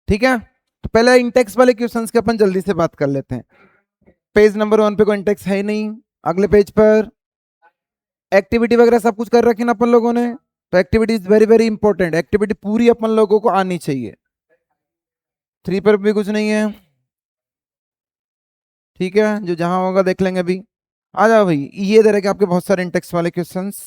ठीक है, तो पहले इंटेक्स वाले क्वेश्चंस के अपन जल्दी से बात कर लेते हैं। पेज नंबर 1 पे कोई इंटेक्स है ही नहीं। अगले पेज पर एक्टिविटी वगैरह सब कुछ कर रखी ना अपन लोगों ने। तो activity is very very important, activity पूरी अपन लोगों को आनी चाहिए। 3 पर भी कुछ नहीं है। ठीक है, जो जहां होगा देख लेंगे अभी। आ जाओ भाई, ये दे रखे आपके बहुत सारे इंटेक्स वाले क्वेश्चंस।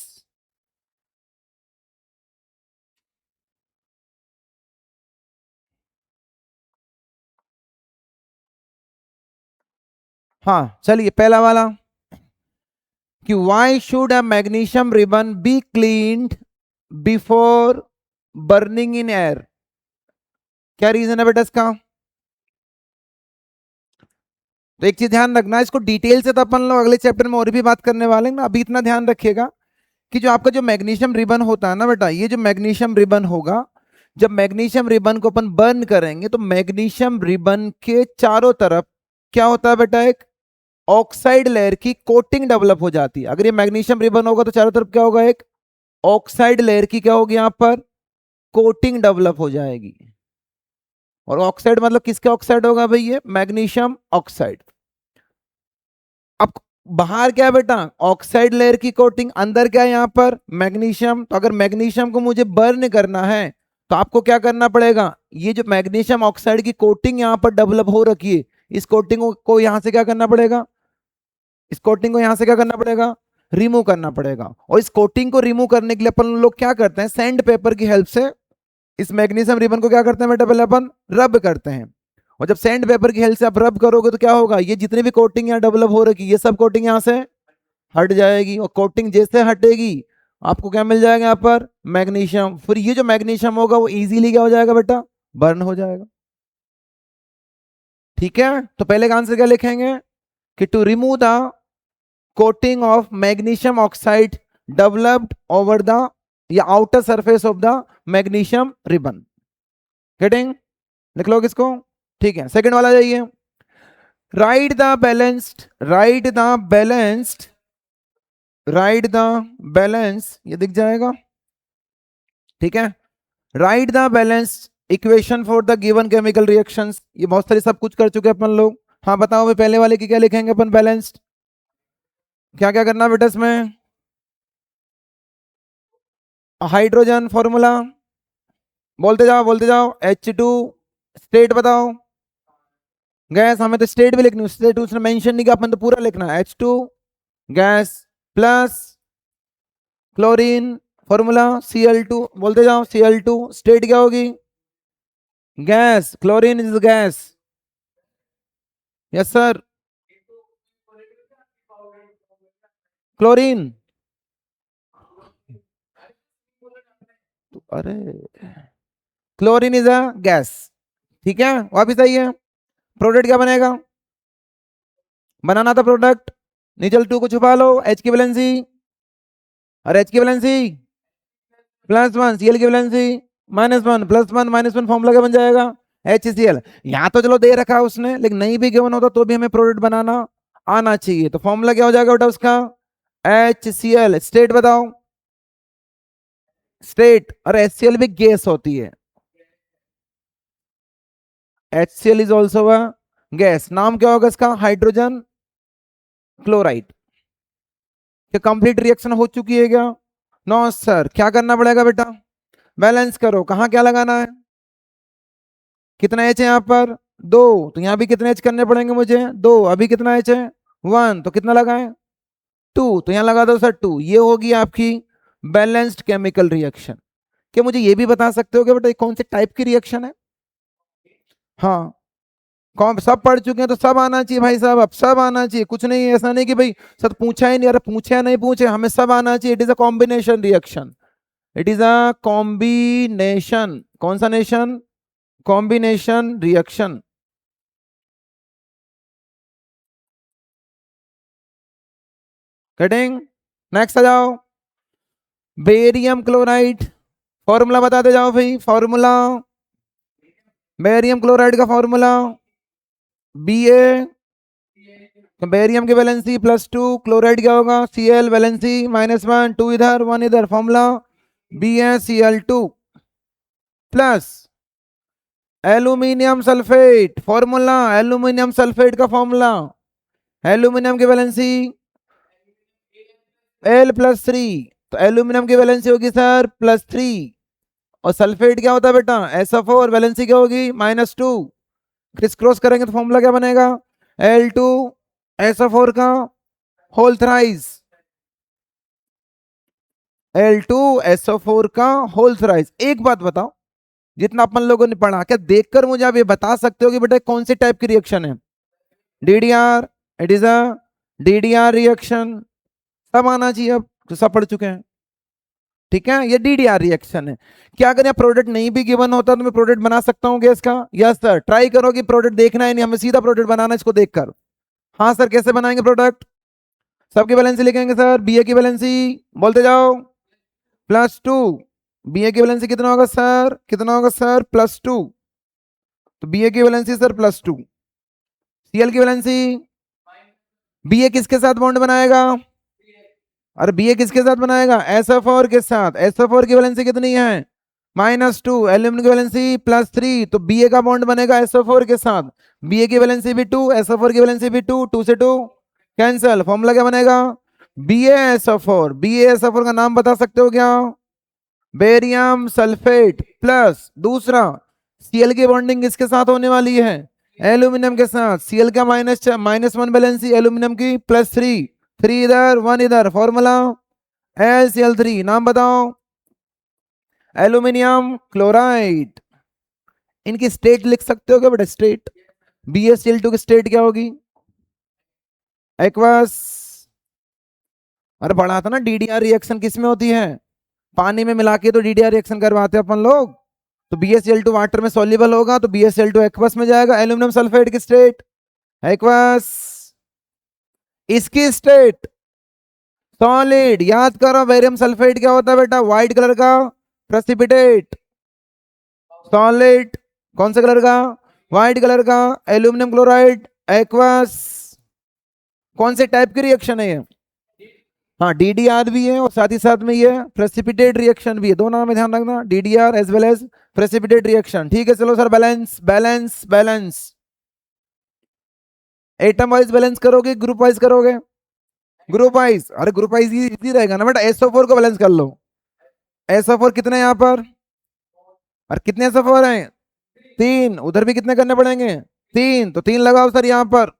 हाँ चलिए, पहला वाला कि why should a magnesium ribbon be cleaned before burning in air. क्या रीजन है बेटा इसका? तो एक चीज ध्यान रखना, इसको डिटेल से तो अपन लोग अगले चैप्टर में और भी बात करने वाले हैं ना। अभी इतना ध्यान रखिएगा कि जो आपका जो मैग्नीशियम रिबन होता है ना बेटा, ये जो मैग्नीशियम रिबन होगा, जब मैग्नीशियम रिबन को अपन बर्न करेंगे तो मैग्नीशियम रिबन के चारों तरफ क्या होता है बेटा, एक ऑक्साइड लेयर की कोटिंग डेवलप हो जाती है। अगर ये मैग्नीशियम रिबन होगा तो चारों तरफ क्या होगा, एक ऑक्साइड लेयर की क्या होगी, यहां पर कोटिंग डेवलप हो जाएगी। और ऑक्साइड मतलब किसका ऑक्साइड होगा भाई, ये मैग्नीशियम ऑक्साइड। अब बाहर क्या है बेटा, ऑक्साइड लेयर की कोटिंग, अंदर क्या है यहाँ पर मैग्नीशियम। तो अगर मैग्नीशियम को मुझे बर्न करना है तो आपको क्या करना पड़ेगा, ये जो मैग्नीशियम ऑक्साइड की कोटिंग यहाँ पर डेवलप हो रखी है, इस कोटिंग को यहां से क्या करना पड़ेगा, इस कोटिंग को यहां से क्या करना पड़ेगा, रिमूव करना पड़ेगा। और इस कोटिंग को रिमूव करने के लिए अपन लोग क्या करते हैं, सैंड पेपर की हेल्प से इस मैग्नीशियम रिबन को क्या करते हैं बेटा, पहले अपन रब करते हैं। और जब सैंड पेपर की हेल्प से आप रब करोगे तो क्या होगा, ये जितनी भी कोटिंग यहाँ डेवलप हो रखी ये सब कोटिंग यहाँ से हट जाएगी। और कोटिंग जैसे हटेगी आपको क्या मिल जाएगा यहाँ पर, मैग्नीशियम। फिर ये जो मैग्नीशियम होगा वो इजीली क्या हो जाएगा बेटा, बर्न हो जाएगा। ठीक है, तो पहले का आंसर क्या लिखेंगे कि to remove the coating of magnesium oxide developed over the या outer surface of the magnesium ribbon. Getting? लिख लो किसको। ठीक है, सेकंड वाला जाइए। Write the balanced, write the balanced, write the balance, ये दिख जाएगा। ठीक है, write the balanced equation for the given chemical reactions. ये बहुत सारे सब कुछ कर चुके हैं अपन लोग। हाँ बताओ भाई, पहले वाले की क्या लिखेंगे अपन, बैलेंस्ड। क्या क्या करना बेटा इसमें, हाइड्रोजन फॉर्मूला, बोलते जाओ H2 स्टेट बताओ। गैस हमें तो स्टेट भी लिखनी है, स्टेट उसने मेंशन नहीं किया, अपन तो पूरा लिखना है। H2 gas plus chlorine formula Cl2, बोलते जाओ Cl2 स्टेट क्या होगी, gas, chlorine is gas. Yes sir, chlorine. अरे क्लोरीन इज अ गैस। ठीक है, वापिस आइए। प्रोडक्ट क्या बनेगा, बनाना था प्रोडक्ट, निचल 2 को छुपा लो, H की वैलेंसी, और H की वैलेंसी +1, Cl की वैलेंसी -1, +1 -1 फॉर्मूला क्या बन जाएगा, HCl। यहां तो चलो दे रखा है उसने, लेकिन नहीं भी गिवन होता तो भी हमें प्रोडक्ट बनाना आना चाहिए। तो फॉर्मूला क्या हो जाएगा बेटा उसका, HCl। स्टेट बताओ, स्टेट, और HCl भी गैस होती है, HCl is also a gas. नाम क्या होगा इसका, हाइड्रोजन क्लोराइड। क्या कंप्लीट रिएक्शन हो चुकी है क्या, नो सर। क्या करना पड़ेगा बेटा, बैलेंस करो, कहाँ क्या लगाना है, कितना एच है यहाँ पर 2, तो यहाँ भी कितने एच करने पड़ेंगे मुझे 2। अभी कितना एच है 1, तो कितना लगाएं 2, तो यहाँ लगा दो सर 2। ये होगी आपकी बैलेंस्ड केमिकल रिएक्शन। क्या मुझे ये भी बता सकते हो कि बेटा कौन से टाइप की रिएक्शन है? हाँ, कौन, सब पढ़ चुके हैं तो सब आना चाहिए भाई साहब, अब सब आना चाहिए। कुछ नहीं है, ऐसा नहीं कि भाई सर पूछा ही नहीं, अरे पूछे या नहीं पूछे, हमें सब आना चाहिए। It is a combination reaction, it is a combination, कौन सा nation, combination reaction. Cutting, next आ जाओ। बेरियम क्लोराइड, फॉर्मूला बताते जाओ भाई, फॉर्मूला बेरियम क्लोराइड का फॉर्मूला Ba, बेरियम की वैलेंसी +2, क्लोराइड क्या होगा Cl, वैलेंसी -1, 2 इधर 1 इधर, formula BaCl2 plus aluminium sulphate formula, aluminium sulphate का फॉर्मूला, एल्यूमिनियम की वैलेंसी L+3, तो एल्यूमिनियम की वैलेंसी होगी सर +3, और सल्फेट क्या होता है बेटा SO4, वैलेंसी क्या होगी -2, क्रिस क्रॉस करेंगे तो फॉर्मूला क्या बनेगा L2SO4 का होल थ्राइस, L2SO4 का होल थ्राइस। एक बात बताओ, जितना अपन लोगों ने पढ़ा, क्या देखकर मुझे आप ये बता सकते हो कि बेटा कौन सी टाइप की रिएक्शन है? DDR, it is a DDR reaction, सब आना चाहिए अब, तो सब पढ़ चुके हैं। ठीक है, ये DDR रिएक्शन है। क्या अगर यहाँ प्रोडक्ट नहीं भी गिवन होता तो मैं प्रोडक्ट बना सकता हूँ गैस का? यस सर, ट्राई करो कि प्रोडक्ट देखना है नहीं, हमें सीधा प्रोडक्ट बनाना है इसको देखकर। हाँ सर, कैसे बनाएंगे प्रोडक्ट? सबकी वैलेंसी लिखेंगे सर, BA की वैलेंसी बोलते जाओ +2, BA की वैलेंसी कितना होगा सर, कितना होगा सर +2, तो BA की वैलेंसी सर +2, Cl की वैलेंसी, BA किसके साथ बॉन्ड बनाएगा? अरे BA किसके साथ बनाएगा? SO4 के साथ। SO4 की वैलेंसी कितनी है -2, एल्यूमिनियम की वैलेंसी +3, तो BA का बॉन्ड बनेगा SO4 के साथ, BA की वैलेंसी भी 2, SO4 की वैलेंसी भी 2, 2 से 2 कैंसिल, फॉर्मूला क्या बनेगा BaSO4। BaSO4 का नाम बता सकते हो क्या? बेरियम सल्फेट प्लस दूसरा Cl की बॉन्डिंग किसके साथ होने वाली है? एल्यूमिनियम के साथ। Cl का -1 बैलेंसी, एल्यूमिनियम की +3, 3 इधर 1 इधर, फॉर्मूला AlCl3। नाम बताओ एल्यूमिनियम क्लोराइड। इनकी स्टेट लिख सकते हो क्या बेटा? स्टेट BaCl2 की स्टेट क्या होगी? एक्वस। अरे पढ़ा था ना, DDR रिएक्शन किस में होती है? पानी में मिला के तो DDR रिएक्शन करवाते हैं अपन लोग। तो BaCl2 वाटर में सॉल्युबल होगा तो BaCl2 एक्वस में जाएगा। एल्यूमिनियम सल्फेट की स्टेट एक्वस, इसकी स्टेट सॉलिड। याद करो, बेरियम सल्फेट क्या होता है बेटा? व्हाइट कलर का प्रेसिपिटेट, सॉलिड कौन से कलर का? व्हाइट कलर का। एल्यूमिनियम क्लोराइड एक्वस, कौन से टाइप की रिएक्शन है ये? हाँ, DDR भी है और साथ ही साथ में ये प्रेसिपिटेट रिएक्शन भी है, दो नाम में ध्यान रखना, DDR as well as precipitate reaction. ठीक है, चलो sir, balance balance balance, atom wise balance करोगे ग्रुप वाइज करोगे? Group wise. अरे ग्रुप वाइज इजी रहेगा ना बेटा, SO4 को बैलेंस कर लो। SO4 कितने यहाँ पर, और कितने SO4 हैं? 3, उधर भी कितने करने पड़ेंगे? 3, तो 3 लगाओ सर यहाँ पर।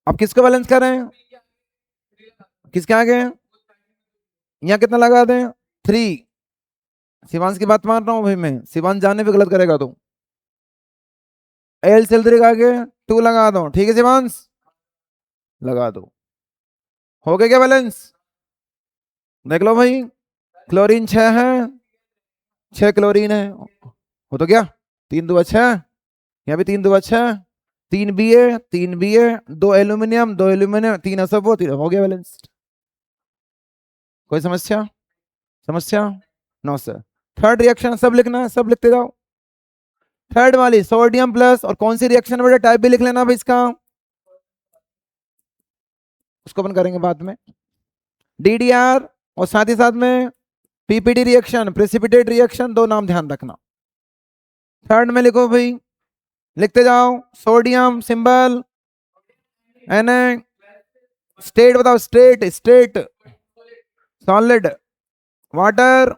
अब किसको बैलेंस कर रहे हैं? किसके आगे? यहाँ कितना लगा दें? 3। शिवांश की बात मान रहा हूँ भाई मैं, शिवांश जाने पे गलत करेगा तो AlCl3 का आगे 2 लगा दो। ठीक है शिवांश, लगा दो। हो गया क्या बैलेंस? देख लो भाई, क्लोरीन 6 है, 6 क्लोरीन है, हो तो गया। 3 2 6, यहाँ भी 3 2 6, 3 Ba 2 एल्यूमिनियम 2 एल्यूमिनियम 3 SO4, 3 हो गया बैलेंस। कोई समस्या? समस्या नो सर। थर्ड रिएक्शन सब लिखना है, सब लिखते जाओ। थर्ड वाली सोडियम प्लस, और कौन सी रिएक्शन बेटा? टाइप भी लिख लेना भाई इसका, उसको अपन करेंगे बाद में। DDR और साथ ही साथ में PPT रिएक्शन, प्रेसिपिटेट रिएक्शन, दो नाम ध्यान रखना। थर्ड में लिखो भाई, लिखते जाओ। सोडियम सिंबल Na, स्टेट बताओ, state state solid, water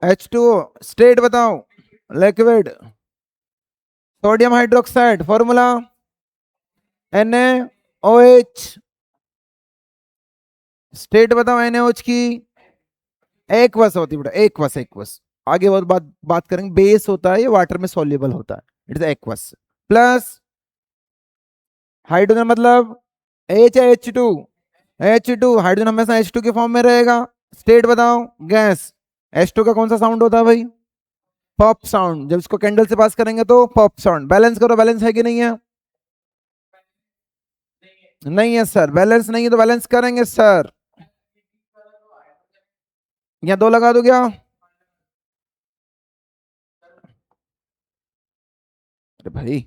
H2O, state बताओ liquid, sodium hydroxide formula NaOH, state बताओ NaOH की एक्वस होती है बेटा, एक्वस एक्वस। आगे बहुत बात करेंगे, बेस होता है ये, वाटर में सॉल्युबल होता है, it is aqueous. Plus hydrogen मतलब H2, H2 हाइड्रोजन हमेशा H2 के फॉर्म में रहेगा। स्टेट बताओ गैस, H2 का कौन सा साउंड होता है भाई? Pop sound. जब इसको कैंडल से पास करेंगे तो पॉप साउंड। बैलेंस करो, बैलेंस है कि नहीं है? नहीं है सर, बैलेंस नहीं है तो बैलेंस करेंगे सर। यहाँ 2 लगा दो क्या? अरे भाई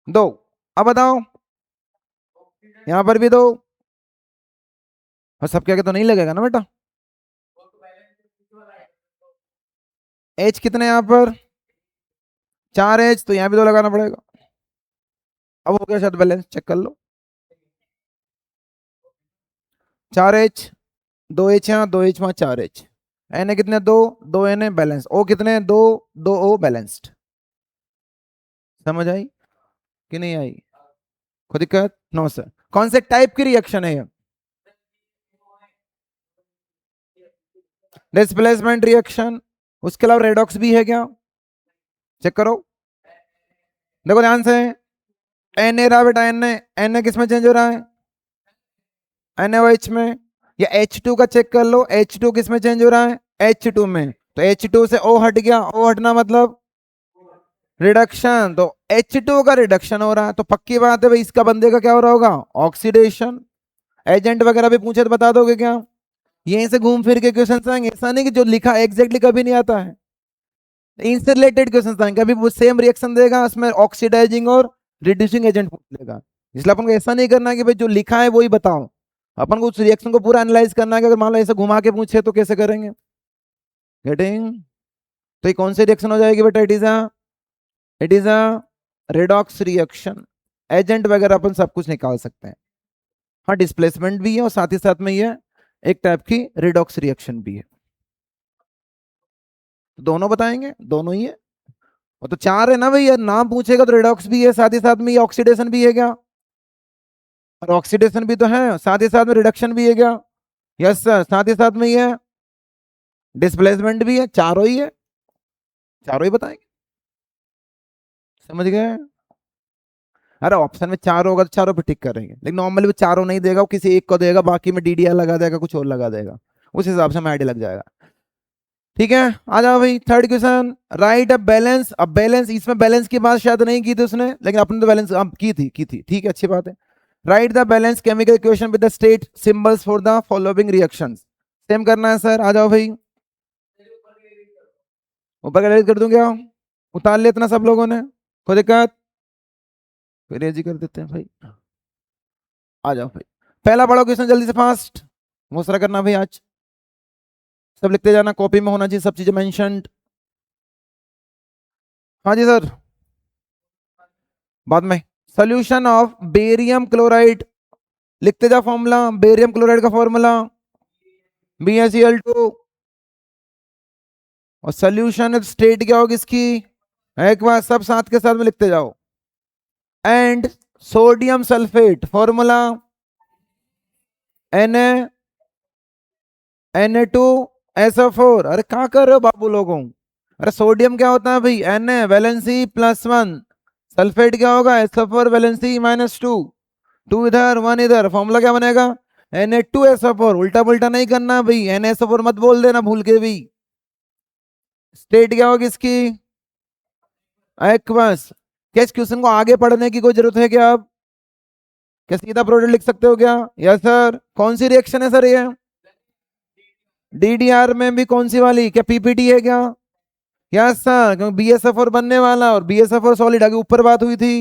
2, अब बताओ यहाँ पर भी 2, और सबके आगे तो नहीं लगेगा ना बेटा। एच कितने यहाँ पर 4H, तो यहाँ भी 2 लगाना पड़ेगा। अब हो गया शायद बैलेंस, चेक कर लो। 4H, 2H यहाँ, 2H वहाँ, 4H। एन ए कितने 2, 2 एन ए बैलेंस। ओ कितने 2, 2 O बैलेंस्ड। समझ आई कि नहीं आई? कोई दिक्कत? No sir. कौन से टाइप की रिएक्शन है ये? Displacement reaction. उसके अलावा रेडॉक्स भी है क्या? चेक करो, देखो ध्यान से। एन ए रहा बेटा, एन ए किस में चेंज हो रहा है? NaOH में। या H2 का चेक कर लो, H2 किस में चेंज हो रहा है? H2 में। तो H2 से O हट गया, O हटना मतलब रिडक्शन, तो H2 का रिडक्शन हो रहा है, तो पक्की बात है भाई इसका बंदे का क्या हो रहा होगा? ऑक्सीडेशन। एजेंट वगैरह भी पूछे तो बता दोगे क्या? यहीं से घूम फिर के क्वेश्चन आएंगे, ऐसा नहीं कि जो लिखा एग्जैक्टली कभी नहीं आता है। इनसे रिलेटेड क्वेश्चन आएंगे, कभी वो सेम रिएक्शन देगा, उसमें ऑक्सीडाइजिंग और रिड्यूसिंग एजेंट पूछ लेगा। इसलिए अपन को ऐसा नहीं करना कि भाई जो लिखा है वही बताओ, अपन को उस रिएक्शन को पूरा एनालाइज करना है कि अगर मान लो ऐसे घुमा के पूछे तो कैसे करेंगे। गेटिंग? तो ये कौन सी रिएक्शन हो जाएगी बेटा? It is a redox reaction. Agent वगैरह अपन सब कुछ निकाल सकते हैं। हाँ, डिस्प्लेसमेंट भी है और साथ ही साथ में ये एक टाइप की रेडॉक्स रिएक्शन भी है। दोनों बताएंगे, दोनों ही है। वो तो 4 है ना भैया, नाम पूछेगा तो रेडॉक्स भी है, साथ ही साथ में ये ऑक्सीडेशन भी है क्या? और ऑक्सीडेशन भी तो है, साथ ही साथ में रिडक्शन भी है क्या? यस सर, साथ ही साथ में ये डिस्प्लेसमेंट भी है, चारों ही है, चारों ही बताएंगे। समझ गए? अरे ऑप्शन में 4 होगा तो चारों पे टिक करेंगे, लेकिन नॉर्मली वो चारों नहीं देगा, वो किसी एक को देगा, बाकी में DDR लगा देगा, कुछ और लगा देगा, उस हिसाब से हमें आइडिया लग जाएगा। ठीक है, आ जाओ भाई third question. Right a balance. अब बैलेंस, इसमें बैलेंस की बात शायद नहीं की थी उसने, लेकिन अपने तो बैलेंस की थी, ठीक है, अच्छी बात है। Write the balance chemical equation with the state symbols for the following reactions. Same करना है सर, आ जाओ भाई। ऊपर का डिलीट कर दूं क्या? उतार लिया इतना सब लोगों ने, कोई दिक्कत? फिर जी कर देते हैं भाई। आ जाओ भाई, पहला पढ़ो क्वेश्चन जल्दी से, फास्ट मुसरा करना भाई आज, सब लिखते जाना, कॉपी में होना चाहिए सब चीजें मेंशन्ड। हाँ जी सर, बाद में। सोल्यूशन ऑफ बेरियम क्लोराइड, लिखते जा फॉर्मूला, बेरियम क्लोराइड का फॉर्मूला BaCl2। और सोल्यूशन स्टेट क्या होगी इसकी? एक बार सब साथ के साथ में लिखते जाओ। And sodium sulphate formula Na Na2SO4। अरे क्या कर रहे हो बाबू लोगों? अरे सोडियम क्या होता है भाई? Na वैलेंसी +1, सल्फेट क्या होगा? SO4 वैलेंसी -2, 2 इधर 1 इधर, फॉर्मूला क्या बनेगा? Na2SO4। उल्टा पुल्टा नहीं करना भाई, NaSO4 मत बोल देना भूल के भी। स्टेट क्या होगी इसकी? एक्वस। क्या इस क्वेश्चन को आगे पढ़ने की कोई जरूरत है क्या? आप क्या सीधा प्रोडक्ट लिख सकते हो क्या? Yes sir. कौन सी रिएक्शन है सर ये? DDR में भी कौन सी वाली? क्या PPT है क्या? यस सर, क्योंकि BSF4 बनने वाला, और BSF4 सॉलिड आगे ऊपर बात हुई थी।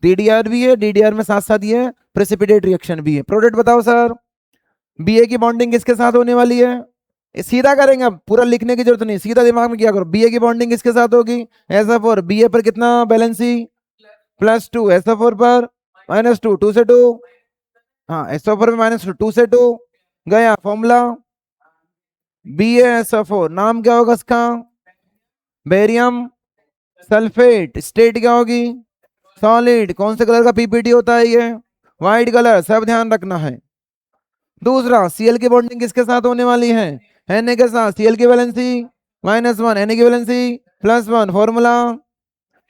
DDR भी है, DDR में साथ साथ ये प्रेसिपिटेट रिएक्शन भी है। प्रोडक्ट बताओ सर। BA की बॉन्डिंग किसके साथ होने वाली है? सीधा करेंगे, अब पूरा लिखने की जरूरत नहीं, सीधा दिमाग में क्या करो। BA की बॉन्डिंग किसके साथ होगी? SO4। BA पर कितना बैलेंसी? +2। SO4 पर -2, 2 से 2। हाँ, SO4 में -2, 2 से 2 गया फॉर्मूला। BaSO4, नाम क्या होगा इसका? Barium sulphate. स्टेट क्या होगी? सॉलिड। कौन से कलर का PPT होता है ये? व्हाइट कलर, सब ध्यान रखना है। दूसरा, Cl की बॉन्डिंग किसके साथ होने वाली है? Na के साथ। Cl की वैलेंसी -1, Na की वैलेंसी +1, फॉर्मूला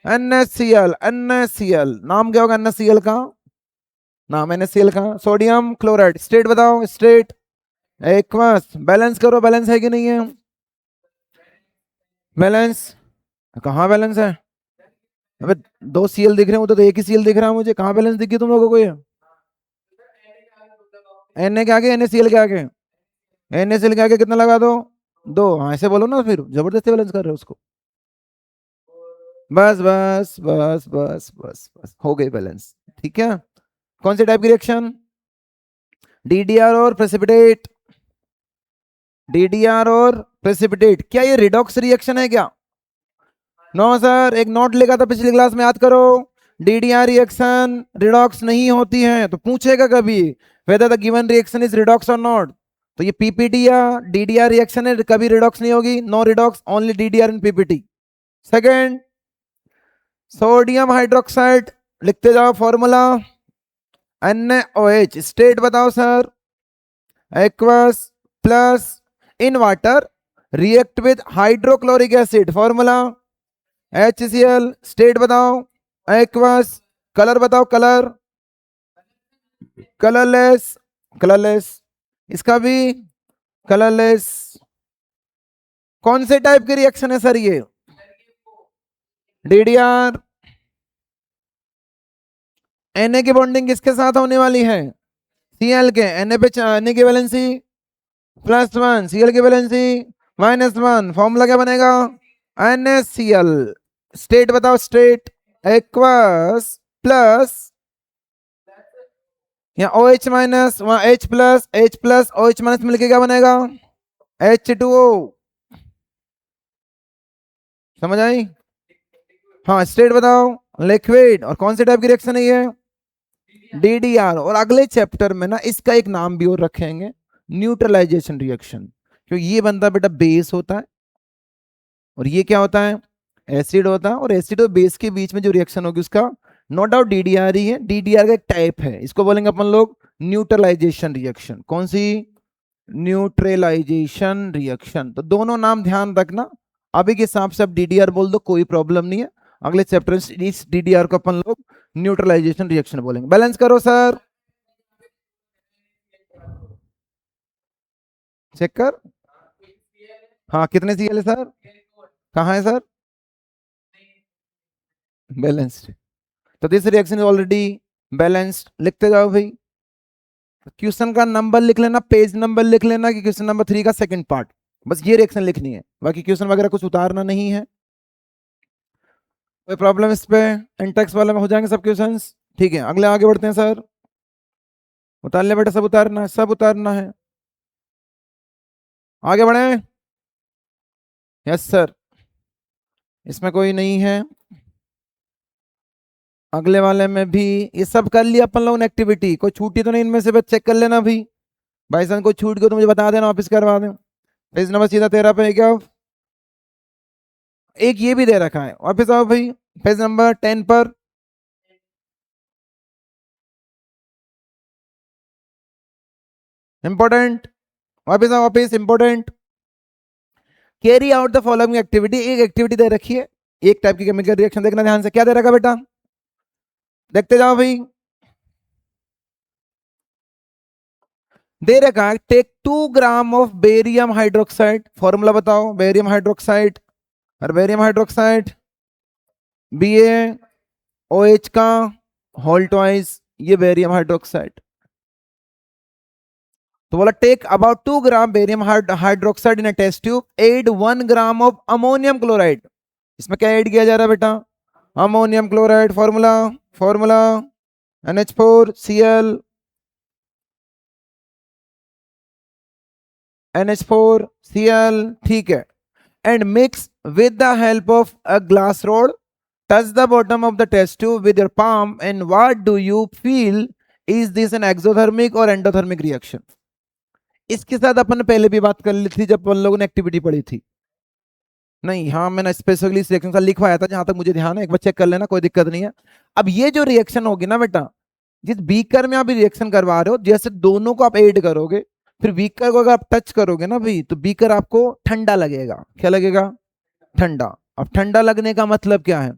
NaCl। नाम क्या होगा NaCl का? नाम NaCl का। Sodium chloride. स्टेट बताओ, स्टेट एक्वस। बैलेंस करो, बैलेंस है कि नहीं है? बैलेंस कहाँ बैलेंस है? अबे 2 Cl दिख रहे हो, तो एक ही Cl दिख रहा है मुझे, कहाँ बैलेंस दिखी तुम लोगों को? ये Na के आगे, NaCl के आगे, NaCl के आगे कितना लगा दो? 2। हाँ ऐसे बोलो ना, फिर जबरदस्ती बैलेंस कर रहे हो उसको। बस बस बस बस बस बस, हो गई बैलेंस। ठीक है, कौन सी टाइप की रिएक्शन? DDR और प्रेसिपिटेट। DDR और प्रेसिपिटेट। क्या ये रिडॉक्स रिएक्शन है क्या? नो सर, एक नोट लिखा था पिछली क्लास में, याद करो। डीडीआर रिएक्शन रिडॉक्स नहीं होती है, तो पूछेगा कभी whether the given reaction is redox or not। तो ये पीपीटी या डीडीआर रिएक्शन है, कभी रिडॉक्स नहीं होगी, नो रिडॉक्स, ओनली डीडीआर इन पीपीटी। सेकंड, सोडियम हाइड्रोक्साइड, लिखते जाओ फॉर्मूला NaOH, स्टेट बताओ sir. Aqueous plus in water react with hydrochloric acid, formula HCl, state बताओ। एक्वस, कलर बताओ, कलर कलरलेस, कलरलेस, इसका भी कलरलेस। कौन से टाइप की रिएक्शन है सर ये? डीडीआर। Na की बॉन्डिंग किसके साथ होने वाली है? Cl के। Na पे Na की वैलेंसी +1, Cl की वैलेंसी -1, फॉर्मूला क्या बनेगा? NaCl, स्टेट बताओ, स्टेट। एक्वस प्लस यहाँ OH माइनस, वहां H प्लस, OH माइनस मिलके क्या बनेगा? H2O। समझ आई? हाँ, स्टेट बताओ। लिक्विड। और कौन से टाइप की रिएक्शन है ये? डीडीआर। और अगले चैप्टर में ना इसका एक नाम भी और रखेंगे, न्यूट्रलाइजेशन रिएक्शन, क्योंकि ये बनता बेटा बेस होता है और ये क्या होता है? एसिड होता है। और एसिड और बेस के बीच में जो रिएक्शन होगी उसका नो डाउट डीडीआर ही है। डीडीआर का एक टाइप है, इसको बोलेंगे अपन लोग न्यूट्रलाइजेशन रिएक्शन। कौन सी? Neutralisation reaction. तो दोनों नाम ध्यान रखना, अभी के हिसाब से अब डीडीआर बोल दो, कोई प्रॉब्लम नहीं है। अगले चैप्टर इस डीडीआर को अपन लोग न्यूट्रलाइजेशन रिएक्शन बोलेंगे। बैलेंस करो सर, चेक कर। हाँ, कितने सीएल है सर? कहाँ है सर? बैलेंस्ड। तो this reaction is already balanced. लिखते जाओ भाई। क्वेश्चन का नंबर लिख लेना, पेज नंबर लिख लेना कि क्वेश्चन नंबर 3 का सेकंड पार्ट, बस ये रिएक्शन लिखनी है, बाकी क्वेश्चन वगैरह कुछ उतारना नहीं है। कोई प्रॉब्लम इस पे? इंटेक्स वाले में हो जाएंगे सब क्वेश्चंस, ठीक है। अगले आगे बढ़ते हैं सर। उतार ले बेटा, सब उतारना है, सब उतारना है। आगे बढ़े। यस सर, इसमें कोई नहीं है। अगले वाले में भी ये सब कर लिया अपन लोगों ने एक्टिविटी, कोई छूटी तो नहीं इनमें से? बस चेक कर लेना भी, भाई साहब कोई छूट गया तो मुझे बता देना, वापस करवा दें। पेज नंबर सीधा 13 पे है क्या? एक ये भी दे रखा है, वापस आओ भाई पेज नंबर 10 पर। इंपॉर्टेंट, वापस आओ, वापस important. Carry out the following activity, एक एक्टिविटी दे रखी है, एक टाइप की केमिकल रिएक्शन, देखना ध्यान से। क्या दे रखा बेटा? देखते जाओ भाई। दे रखा है take 2 gram of barium hydroxide, formula बताओ। बेरियम हाइड्रोक्साइड, और बेरियम हाइड्रोक्साइड BaOH का होल ट्वाइस, ये बेरियम हाइड्रोक्साइड। तो बोला take about 2 gram barium hydroxide in a test tube, add 1 gram of ammonium chloride. इसमें क्या ऐड किया जा रहा है बेटा? Ammonium chloride. Formula, formula NH4Cl, NH4Cl, ठीक है। And mix with the help of a glass rod, touch the bottom of the test tube with your palm, and what do you feel? Is this an exothermic और endothermic reaction? इसके साथ अपन ने पहले भी बात कर ली थी जब अपन लोगों ने एक्टिविटी पढ़ी थी। नहीं, हाँ मैंने स्पेसिफिकली इस रिएक्शन का लिखवाया था, जहां तक मुझे ध्यान है, एक बार चेक कर लेना, कोई दिक्कत नहीं है। अब ये जो रिएक्शन होगी ना बेटा, जिस बीकर में आप रिएक्शन करवा रहे हो, जैसे दोनों को आप ऐड करोगे, फिर बीकर को अगर आप टच करोगे ना भाई, तो बीकर आपको ठंडा लगेगा। क्या लगेगा? ठंडा। अब ठंडा लगने का मतलब क्या है?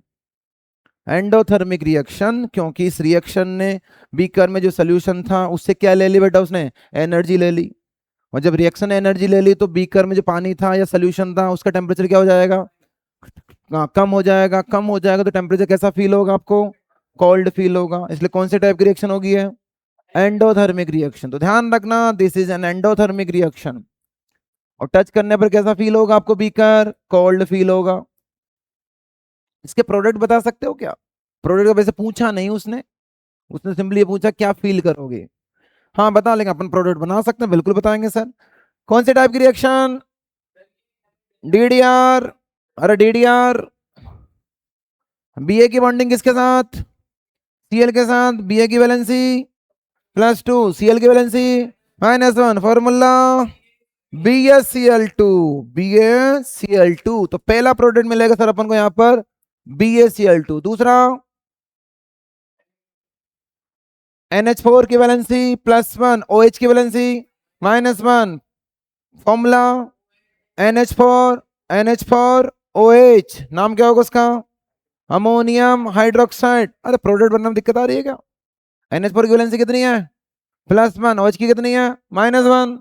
एंडोथर्मिक रिएक्शन, क्योंकि इस रिएक्शन ने बीकर में जो सोल्यूशन था उससे क्या ले ली बेटा? उसने एनर्जी ले ली। और जब रिएक्शन ने एनर्जी ले ली तो बीकर में जो पानी था या सोल्यूशन था उसका टेम्परेचर क्या हो जाएगा? कम हो जाएगा। कम हो जाएगा तो टेम्परेचर कैसा फील होगा आपको? कोल्ड फील होगा। इसलिए कौन से टाइप की रिएक्शन होगी है? Endothermic reaction. तो ध्यान रखना, this is an endothermic reaction. और टच करने पर कैसा फील होगा आपको? बीकर कोल्ड फील होगा। इसके प्रोडक्ट बता सकते हो क्या? प्रोडक्ट का वैसे पूछा नहीं उसने, उसने सिंपली ये पूछा क्या फील करोगे। हाँ बता लेंगे अपन, प्रोडक्ट बना सकते हैं, बिल्कुल बताएंगे सर। कौन से टाइप की रिएक्शन? डीडीआर, अरे डीडीआर, बीए की बॉन्डिंग किसके साथ, सीएल के साथ, बीए की वैलेंसी +2, सीएल की वैलेंसी -1, फॉर्मूला BaCl2, BaCl2। तो पहला प्रोडक्ट मिलेगा सर अपन को यहां पर BaCl2। दूसरा NH4 की वैलेंसी +1, OH की वैलेंसी -1, फॉर्मूला NH4OH, नाम क्या होगा उसका, अमोनियम हाइड्रोक्साइड। अरे प्रोडक्ट बनने में दिक्कत आ रही है क्या, NH4 की वैलेंसी कितनी है +1, OH की कितनी है -1,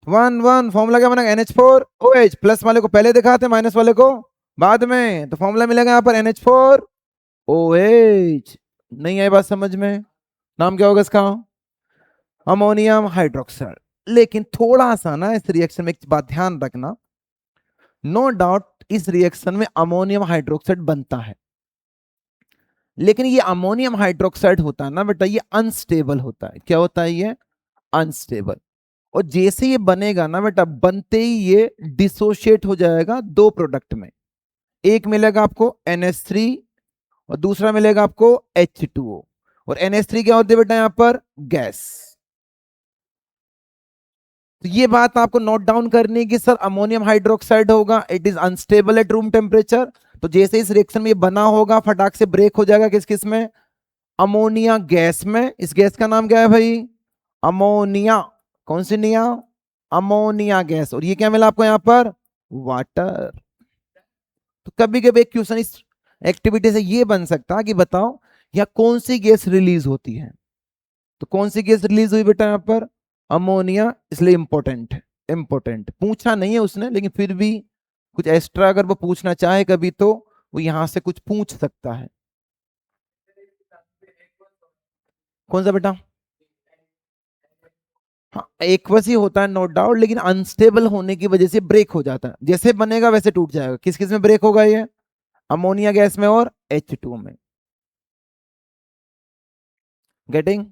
1 फॉर्मूला क्या बनेगा NH4OH, प्लस वाले को पहले दिखाते माइनस वाले को बाद में, तो फॉर्मूला मिलेगा यहाँ पर NH4OH। नहीं आई बात समझ में, नाम क्या होगा इसका, अमोनियम हाइड्रोक्साइड। लेकिन थोड़ा सा ना इस रिएक्शन में एक बात ध्यान रखना, नो डाउट इस रिएक्शन में अमोनियम हाइड्रोक्साइड बनता है, लेकिन ये अमोनियम हाइड्रोक्साइड होता है ना बेटा, ये अनस्टेबल होता है। क्या होता है ये, अनस्टेबल। और जैसे ये बनेगा ना बेटा, बनते ही ये डिसोशिएट हो जाएगा दो प्रोडक्ट में, एक मिलेगा आपको NH3 और दूसरा मिलेगा आपको H2O। और NH3 क्या होती है बेटा यहाँ पर, गैस। तो ये बात आपको नोट डाउन करनी है कि सर अमोनियम हाइड्रोक्साइड होगा, it is unstable at room temperature. तो जैसे इस रिएक्शन में ये बना होगा, फटाक से ब्रेक हो जाएगा किस किस में, अमोनिया गैस में। इस गैस का नाम क्या है भाई, अमोनिया। कौन सी निया, अमोनिया गैस। और ये क्या मिला आपको यहाँ पर, वाटर। तो कभी कभी एक क्वेश्चन इस एक्टिविटी से ये बन सकता है कि बताओ यहाँ कौन सी गैस रिलीज होती है। तो कौन सी गैस रिलीज हुई बेटा यहाँ पर, अमोनिया। इसलिए इंपॉर्टेंट है, इंपॉर्टेंट पूछा नहीं है उसने, लेकिन फिर भी कुछ एक्स्ट्रा अगर वो पूछना चाहे कभी तो वो यहां से कुछ पूछ सकता है। कौन सा बेटा, हाँ एक्वस ही होता है नो डाउट, लेकिन अनस्टेबल होने की वजह से ब्रेक हो जाता है, जैसे बनेगा वैसे टूट जाएगा। किस किस में ब्रेक होगा ये, अमोनिया गैस में और H2O में। गेटिंग,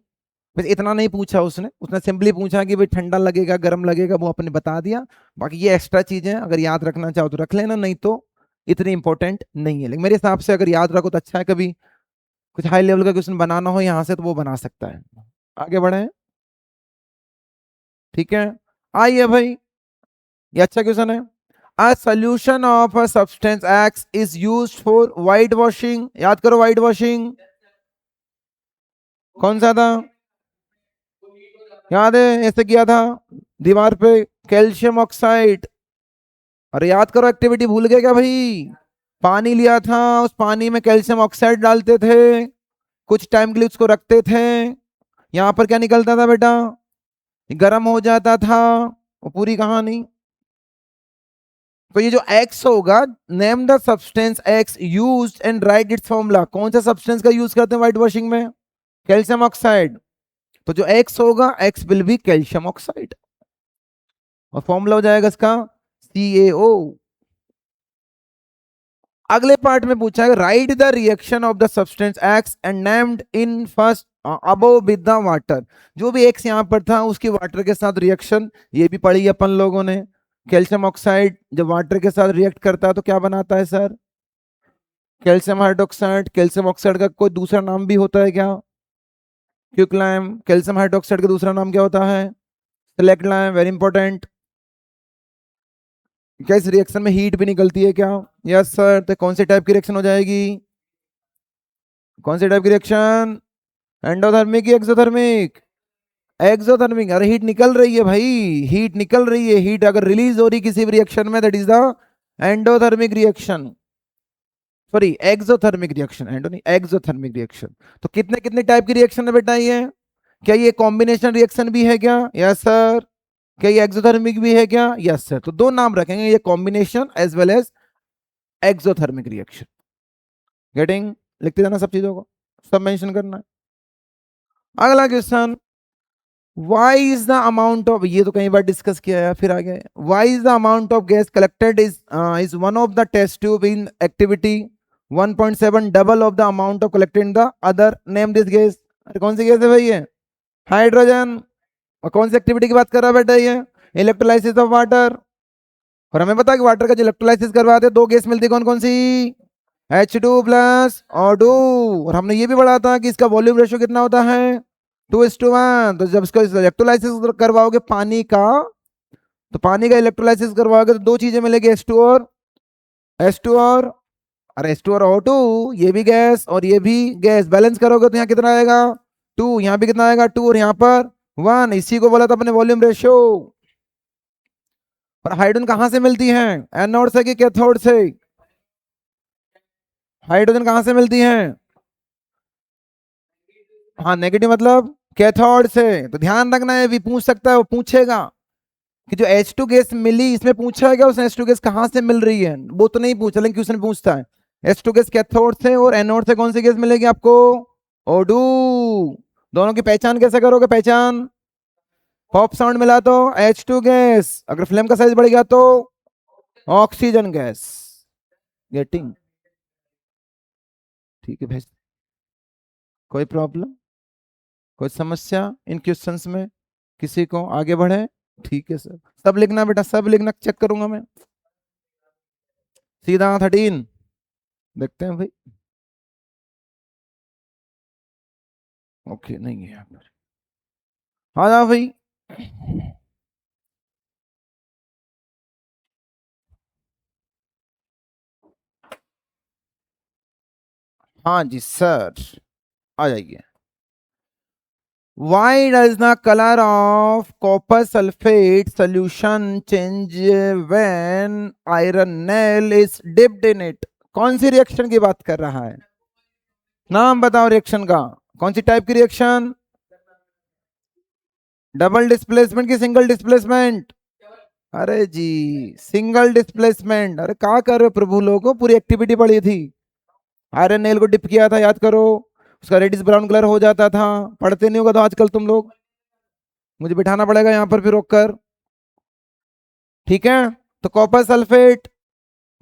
बस इतना नहीं पूछा उसने, उसने सिंपली पूछा कि भाई ठंडा लगेगा गर्म लगेगा, वो अपने बता दिया। बाकी ये एक्स्ट्रा चीजें अगर याद रखना चाहो तो रख लेना, नहीं तो इतनी इंपॉर्टेंट नहीं है। लेकिन मेरे हिसाब से अगर याद रखो तो अच्छा है, कभी कुछ हाई लेवल का क्वेश्चन बनाना हो यहाँ से तो वो बना सकता है। आगे बढ़े, ठीक है। आइए भाई, ये अच्छा क्वेश्चन है। A solution of a substance X is used for white washing। याद करो white washing कौन सा था, याद है ऐसे किया था दीवार पे, कैल्शियम ऑक्साइड। अरे याद करो, एक्टिविटी भूल गए क्या भाई, पानी लिया था, उस पानी में कैल्शियम ऑक्साइड डालते थे, कुछ टाइम के लिए उसको रखते थे, यहां पर क्या निकलता था बेटा, गर्म हो जाता था, वो पूरी कहानी। तो ये जो X होगा, name the substance X used and right it's formula. कौन सा सब्सटेंस का यूज करते हैं व्हाइट वॉशिंग में, कैल्शियम ऑक्साइड। तो जो X होगा, X will be calcium oxide, और फॉर्मूला हो जाएगा इसका CaO। अगले पार्ट में पूछा है, write the reaction of the substance X and named in first above with the water. जो भी X यहां पर था उसके वाटर के साथ रिएक्शन, ये भी पढ़ी अपन लोगों ने। कैल्शियम ऑक्साइड जब वाटर के साथ रिएक्ट करता है तो क्या बनाता है sir, calcium hydroxide. Calcium oxide का कोई दूसरा नाम भी होता है क्या, क्विकलाइम। कैल्शियम हाइड्रोक्साइड का दूसरा नाम क्या होता है, सेलेक्ट लाइम, वेरी इंपॉर्टेंट। क्या इस रिएक्शन में हीट भी निकलती है क्या, यस सर। तो कौन सी टाइप की रिएक्शन हो जाएगी, कौन सी टाइप की रिएक्शन, एंडोथर्मिक या एक्सोथर्मिक, एक्सोथर्मिक। अरे हीट निकल रही है भाई, हीट निकल रही है, हीट अगर रिलीज हो रही किसी भी रिएक्शन में that is the endothermic reaction, sorry exothermic reaction, endo नहीं एक्सोथर्मिक रिएक्शन। तो कितने कितने टाइप की रिएक्शन है बेटा ये, क्या ये कॉम्बिनेशन रिएक्शन भी है क्या, यस सर। क्या ये एक्सोथर्मिक भी है क्या, यस सर। तो दो नाम रखेंगे, ये combination as well as exothermic reaction. Getting, लिखते जाना सब चीजों को, सब मेंशन करना है। अगला question, why is the amount of, ये तो कई बार डिस्कस किया है फिर आगे, why is the amount of gas collected is one of the test tube in activity 1.7 double of the amount of collected in the other, name this gas. अरे कौन सी गैस है भाई ये, हाइड्रोजन। और कौन सी एक्टिविटी की बात कर रहा है बेटा ये, इलेक्ट्रोलाइसिस ऑफ वाटर। और हमें पता है कि वाटर का जो इलेक्ट्रोलाइसिस करवाते हैं दो गैस मिलती है, कौन कौन सी? H2 plus O2। और हमने ये भी पढ़ा था कि इसका वॉल्यूम रेशियो कितना होता है? 2:1। तो जब इसका इलेक्ट्रोलाइसिस करवाओगे पानी का, तो पानी का इलेक्ट्रोलाइसिस करवाओगे तो दो चीजें मिलेगी, H2 और अरे H2 और O2, ये भी गैस और ये भी गैस, बैलेंस करोगे तो यहाँ कितना आएगा? 2। यहाँ भी कितना आएगा? 2। और यहाँ पर 1। इसी को बोला था अपने वॉल्यूम रेशियो। और हाइड्रोजन कहां से मिलती है? एनोड से कि कैथोड से? हाइड्रोजन कहां से मिलती है? हाँ नेगेटिव मतलब कैथोड से। तो ध्यान रखना है, भी पूछ सकता है, वो पूछेगा कि जो H2 गैस मिली, इसमें पूछा है क्या उसने H2 गैस कहां से मिल रही है? वो तो नहीं पूछा, लेकिन क्वेश्चन पूछता है H2 गैस कैथोड से और एनोड से कौन सी गैस मिलेगी आपको? O2। दोनों की पहचान कैसे करोगे? पहचान पॉप साउंड मिला तो H2 गैस, अगर फ्लेम का साइज बढ़ गया तो ऑक्सीजन गैस। गेटिंग? ठीक है भाई, कोई प्रॉब्लम, कोई समस्या इन क्वेश्चंस में किसी को? आगे बढ़े? ठीक है सर, सब लिखना बेटा, सब लिखना, चेक करूंगा मैं। सीधा 13 देखते हैं भाई। ओके नहीं है यहाँ पर, हाँ जाओ भाई। हाँ जी सर, आ जाइए। Why does the color of copper sulfate solution change when iron nail is dipped in it? कौन सी रिएक्शन की बात कर रहा है? नाम बताओ रिएक्शन का, कौन सी टाइप की रिएक्शन? डबल डिस्प्लेसमेंट की सिंगल डिस्प्लेसमेंट? अरे जी सिंगल डिस्प्लेसमेंट। अरे कहा कर रहे हो प्रभु, लोगों पूरी एक्टिविटी पढ़ी थी। आयरन नेल को डिप किया था, याद करो, उसका रेडिश ब्राउन कलर हो जाता था। पढ़ते नहीं होगा तो आजकल तुम लोग, मुझे बिठाना पड़ेगा यहाँ पर फिर रोक कर। ठीक है, तो कॉपर सल्फेट,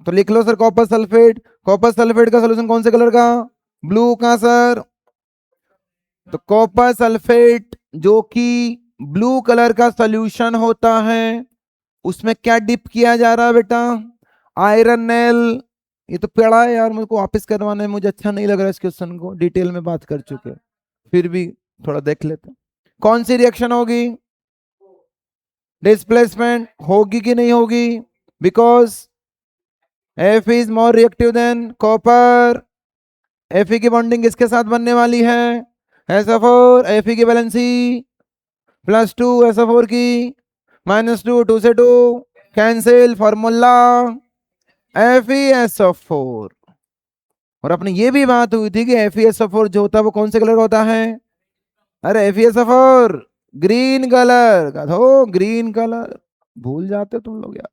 तो लिख लो sir copper sulphate. Copper sulphate का सोल्यूशन कौन से कलर का? ब्लू का सर। तो कॉपर सल्फेट जो कि ब्लू कलर का सोल्यूशन होता है, उसमें क्या डिप किया जा रहा है बेटा? Iron nail. ये तो पढ़ा है यार, मुझको वापस करवाने में मुझे अच्छा नहीं लग रहा, इस क्वेश्चन को डिटेल में बात कर चुके, फिर भी थोड़ा देख लेते हैं। कौन सी रिएक्शन होगी? डिस्प्लेसमेंट होगी कि नहीं होगी? Because F is more reactive than copper. Fe की बॉन्डिंग किसके साथ बनने वाली है? SO4। Fe की वैलेंसी +2, SO4 की -2, 2 से 2 कैंसिल, फॉर्मूला FeSO4। और अपनी ये भी बात हुई थी कि FeSO4 जो होता है वो कौन से कलर का होता है? अरे FeSO4 ग्रीन कलर का, तो ग्रीन कलर भूल जाते हो तुम लोग यार।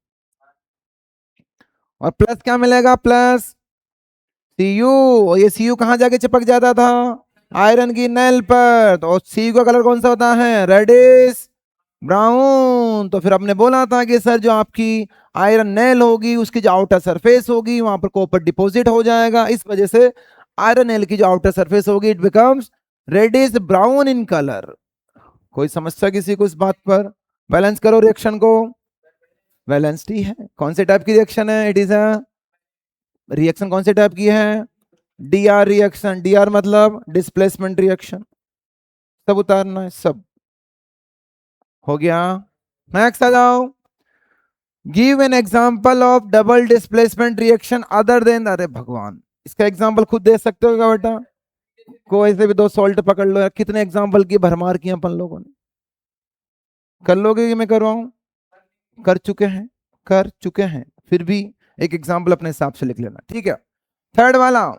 और प्लस क्या मिलेगा? Plus Cu। और ये Cu कहां जाके चिपक जाता था? आयरन की नेल पर। तो Cu का कलर कौन सा होता है? Reddish brown. तो फिर आपने बोला था कि सर जो आपकी आयरन नेल होगी उसकी जो आउटर सरफेस होगी वहां पर कॉपर डिपॉजिट हो जाएगा, इस वजह से आयरन नेल की जो आउटर सरफेस होगी it becomes reddish brown in colour. कोई समस्या किसी को इस बात पर? बैलेंस करो रिएक्शन को, बैलेंस्ड ही है। कौन से टाइप की रिएक्शन है? इट इज अ रिएक्शन कौन से टाइप की है? DR reaction. डीआर मतलब डिस्प्लेसमेंट रिएक्शन। सब उतारना है, सब हो गया। नेक्स्ट आ जाओ। Give an example of double displacement reaction other than, अरे भगवान, इसका एग्जांपल खुद दे सकते हो क्या बेटा? कोई से भी दो सॉल्ट पकड़ लो यार, कितने एग्जांपल की भरमार किया अपन लोगों ने। कर लोगे कि मैं करवाऊं? कर चुके हैं, कर चुके हैं, फिर भी एक एग्जांपल अपने हिसाब से लिख लेना, ठीक है। थर्ड वाला,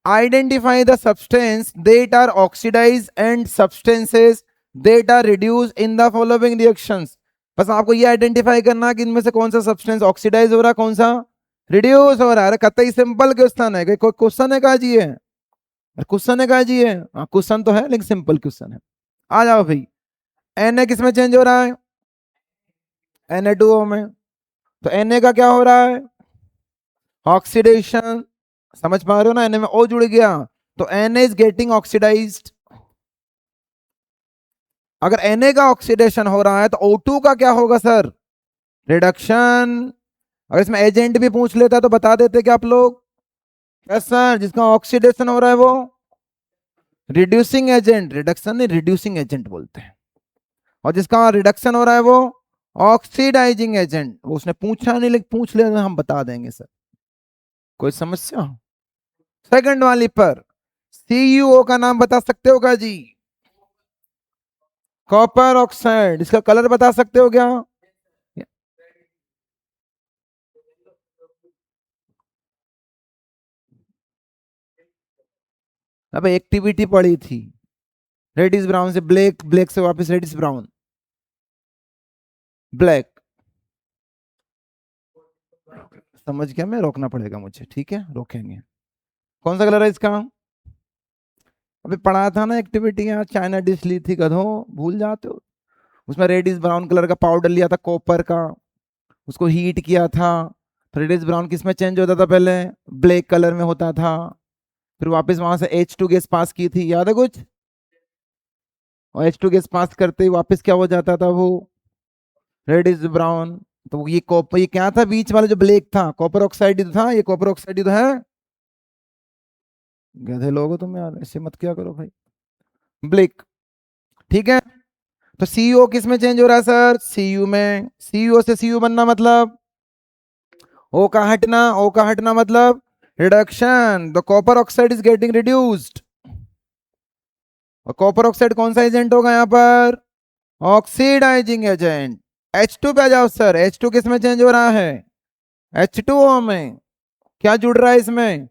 identify the substance that are oxidise and substances that are reduce in the following reactions. बस आपको ये आइडेंटिफाई करना कि इनमें से कौन सा सब्सटेंस ऑक्सीडाइज हो रहा है, कौन सा रिड्यूस हो रहा है। कतई सिंपल क्वेश्चन है, कोई क्वेश्चन है काजी है? क्वेश्चन है काजी है? हाँ क्वेश्चन तो है लेकिन सिंपल क्वेश्चन है। आ जाओ भाई, Na किसमें चेंज हो रहा है? Na2O में। तो Na का क्या हो रहा है? ऑक्सीडेशन। समझ पा रहे हो ना? Na में O जुड़ गया तो Na इज गेटिंग ऑक्सीडाइज्ड। अगर Na का ऑक्सीडेशन हो रहा है तो O2 का क्या होगा सर? रिडक्शन। अगर इसमें एजेंट भी पूछ लेता तो बता देते कि आप लोग। यस सर, जिसका ऑक्सीडेशन हो रहा है वो रिड्यूसिंग एजेंट, रिडक्शन नहीं रिड्यूसिंग एजेंट बोलते हैं। और जिसका रिडक्शन हो रहा है वो ऑक्सीडाइजिंग एजेंट। वो उसने पूछा नहीं लेकिन पूछ लिया तो हम बता देंगे सर। कोई समस्या? सेकंड वाली पर CuO का नाम बता सकते हो क्या जी? Copper oxide. इसका कलर बता सकते हो क्या? अब एक्टिविटी पड़ी थी, रेडिश ब्राउन से ब्लैक, ब्लैक से वापस रेडिश ब्राउन, ब्लैक। समझ गया मैं, रोकना पड़ेगा मुझे, ठीक है रोकेंगे। कौन सा कलर है इसका? अभी पढ़ा था ना एक्टिविटी, यहाँ चाइना डिश ली थी गधो, भूल जाते हो। उसमें रेडिश ब्राउन कलर का पाउडर लिया था कॉपर का, उसको हीट किया था। तो रेडिश ब्राउन किस में चेंज होता था? पहले ब्लैक कलर में होता था, फिर वापस वहां से H2 गैस पास की थी, याद है कुछ? और H2 गैस पास करते ही वापस क्या हो जाता था? वो रेडिश ब्राउन। तो ये कॉपर, ये क्या था बीच वाला जो ब्लैक था? कॉपर ऑक्साइड ही तो था, ये कॉपर ऑक्साइड ही तो है। गधे लोग हो तुम यार, ऐसे मत क्या करो भाई। ब्लैक, ठीक है। तो सीयू किस में चेंज हो रहा है सर? सीयू में। सीयू से सीयू बनना मतलब ओ का हटना, ओ का हटना मतलब reduction. The copper oxide is getting reduced. और कॉपर ऑक्साइड कौन सा एजेंट होगा यहाँ पर? Oxidising agent. H2 पे आ जाओ सर, H2 किस में चेंज हो रहा है? H2O में। क्या जुड़ रहा है इसमें?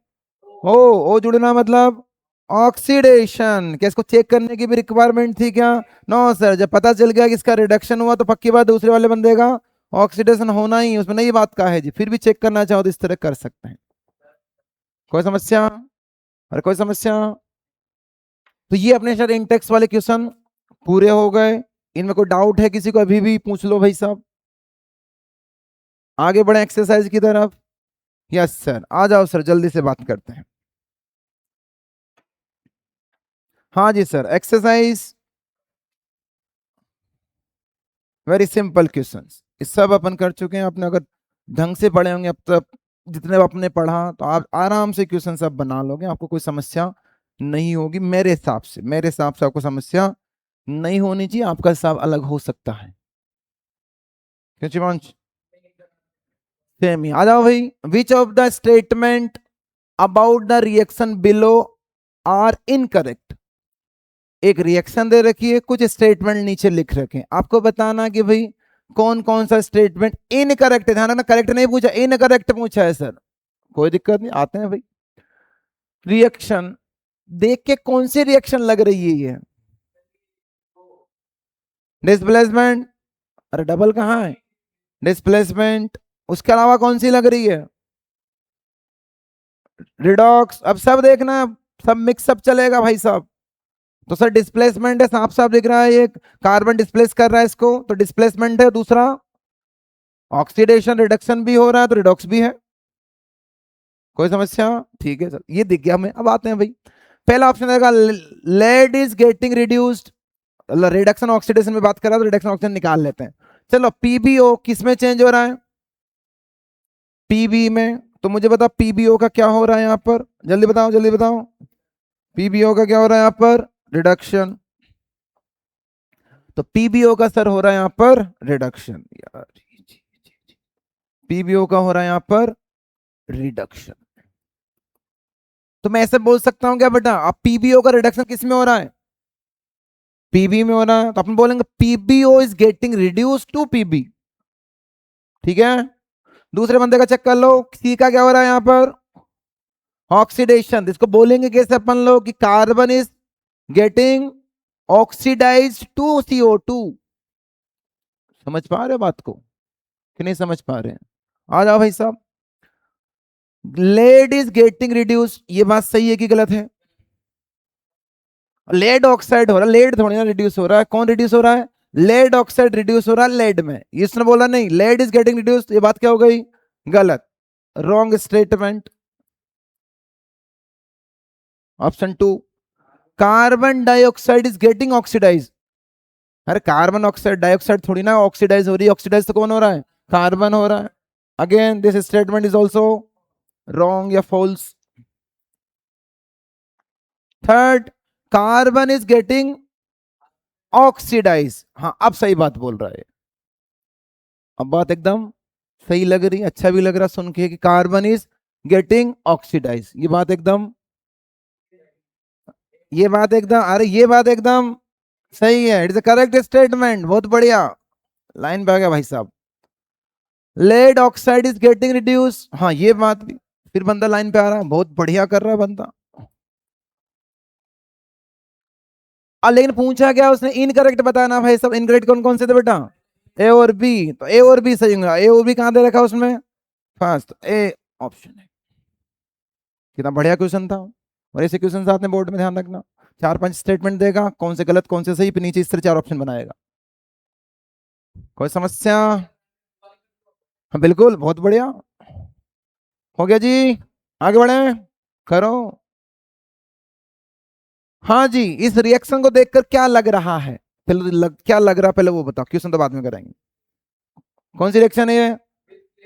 ओ जुड़ना मतलब ऑक्सीडेशन। क्या इसको चेक करने की भी रिक्वायरमेंट थी क्या? नो सर, जब पता चल गया कि इसका रिडक्शन हुआ तो पक्की बात दूसरे वाले बंदे का ऑक्सीडेशन होना ही, उसमें नई बात का है जी। फिर भी चेक करना चाहो तो इस तरह कर सकते हैं। कोई समस्या? अरे कोई समस्या? तो ये अपने सर इंटेक्स वाले क्वेश्चन पूरे हो गए। इनमें कोई डाउट है किसी को अभी भी पूछ लो भाई साहब। आगे बढ़े एक्सरसाइज की तरफ। यस सर, आ जाओ सर, जल्दी से बात करते हैं। हाँ जी sir, exercise very simple questions, इस सब अपन कर चुके हैं। आपने अगर ढंग से पढ़े होंगे अब तक, जितने आपने पढ़ा, तो आप आराम से क्वेश्चन सब बना लोगे, आपको कोई समस्या नहीं होगी मेरे हिसाब से। मेरे हिसाब से आपको समस्या नहीं होनी चाहिए, आपका हिसाब अलग हो सकता है। क्यों चिमांश? सेम ही। आ जाओ भाई। Which of the statement about the reaction below are incorrect? एक रिएक्शन दे रखी है, कुछ स्टेटमेंट नीचे लिख रखे हैं, आपको बताना कि भाई कौन कौन सा स्टेटमेंट इनकरेक्ट है। ध्यान रखना, करेक्ट नहीं पूछा, इनकरेक्ट पूछा है सर। कोई दिक्कत नहीं, आते हैं भाई। रिएक्शन देख के कौन सी रिएक्शन लग रही है ये? डिस्प्लेसमेंट। अरे डबल कहाँ है? डिस्प्लेसमेंट। उसके अलावा कौन सी लग रही है? रिडॉक्स। अब सब देखना, सब मिक्सअप चलेगा भाई साहब। तो सर डिस्प्लेसमेंट है, साफ साफ दिख रहा है, ये कार्बन डिस्प्लेस कर रहा है इसको, तो डिस्प्लेसमेंट है। दूसरा ऑक्सीडेशन रिडक्शन भी हो रहा है, तो रिडॉक्स भी है। कोई समस्या? ठीक है सर, ये दिख गया हमें। अब आते हैं भाई, पहला ऑप्शन रहेगा lead is getting reduced. Reduction oxidation में बात कर रहा है तो रिडक्शन ऑक्सीडेशन निकाल लेते हैं। चलो पीबीओ किस में चेंज हो रहा है? पीबी में। तो मुझे बता पीबीओ का क्या हो रहा है यहाँ पर, जल्दी बताओ जल्दी बताओ। पीबीओ का क्या हो रहा है यहाँ पर? रिडक्शन। तो पीबीओ का सर हो रहा है यहाँ पर रिडक्शन यार। पीबीओ का हो रहा है यहाँ पर रिडक्शन। तो मैं ऐसे बोल सकता हूं क्या बेटा, अब पीबीओ का रिडक्शन किस में हो रहा है? पीबी में हो रहा है, तो अपन बोलेंगे PbO is getting reduce to Pb. ठीक है। दूसरे बंदे का चेक कर लो, सी का क्या हो रहा है यहाँ पर? ऑक्सीडेशन। इसको बोलेंगे कैसे अपन लोग कि carbon is getting oxidise to CO2। समझ पा रहे हो बात को कि नहीं समझ पा रहे हैं? आ जाओ भाई साहब। लेड इज गेटिंग रिड्यूस, ये बात सही है कि गलत है? लेड ऑक्साइड हो रहा है, लेड थोड़ी ना रिड्यूस हो रहा है। कौन रिड्यूस हो रहा है? लेड ऑक्साइड रिड्यूस हो रहा है लेड में। इसने बोला नहीं लेड इज गेटिंग रिड्यूस, ये बात क्या हो गई? गलत, wrong statement. Option 2, carbon dioxide is getting oxidise. अरे कार्बन ऑक्साइड डाइऑक्साइड थोड़ी ना ऑक्सीडाइज हो रही है, ऑक्सीडाइज तो कौन हो रहा है? कार्बन हो रहा है। Again this statement is also wrong या false. Third, carbon is getting oxidise. हाँ अब सही बात बोल रहा है, अब बात एकदम सही लग रही, अच्छा भी लग रहा सुन के कि कार्बन इज गेटिंग ऑक्सीडाइज। ये बात एकदम, अरे ये बात एकदम सही है, इट्स अ करेक्ट स्टेटमेंट, बहुत बढ़िया, लाइन पे आ गया भाई साहब। Lead oxide is getting reduce, हाँ ये बात भी, फिर बंदा लाइन पे आ रहा, बहुत बढ़िया कर रहा है बंदा। लेकिन पूछा क्या उसने, इनकरेक्ट बताना भाई सब। इनकरेक्ट कौन कौन से थे बेटा, ए और बी, तो ए और बी सही होगा। ए और बी कहां दे रखा उसमें, फर्स्ट, ए ऑप्शन है। कितना बढ़िया क्वेश्चन था, और ऐसे क्वेश्चन आते हैं बोर्ड में, ध्यान रखना। 4-5 स्टेटमेंट देगा, कौन से गलत कौन से सही, फिर नीचे इस तरह 4 ऑप्शन बनाएगा। कोई समस्या, हाँ बिल्कुल, बहुत बढ़िया हो गया जी, आगे बढ़े, करो। हाँ जी, इस रिएक्शन को देखकर क्या लग रहा है, पहले क्या लग रहा है पहले वो बताओ, क्वेश्चन तो बाद में करेंगे। कौन सी रिएक्शन है ये,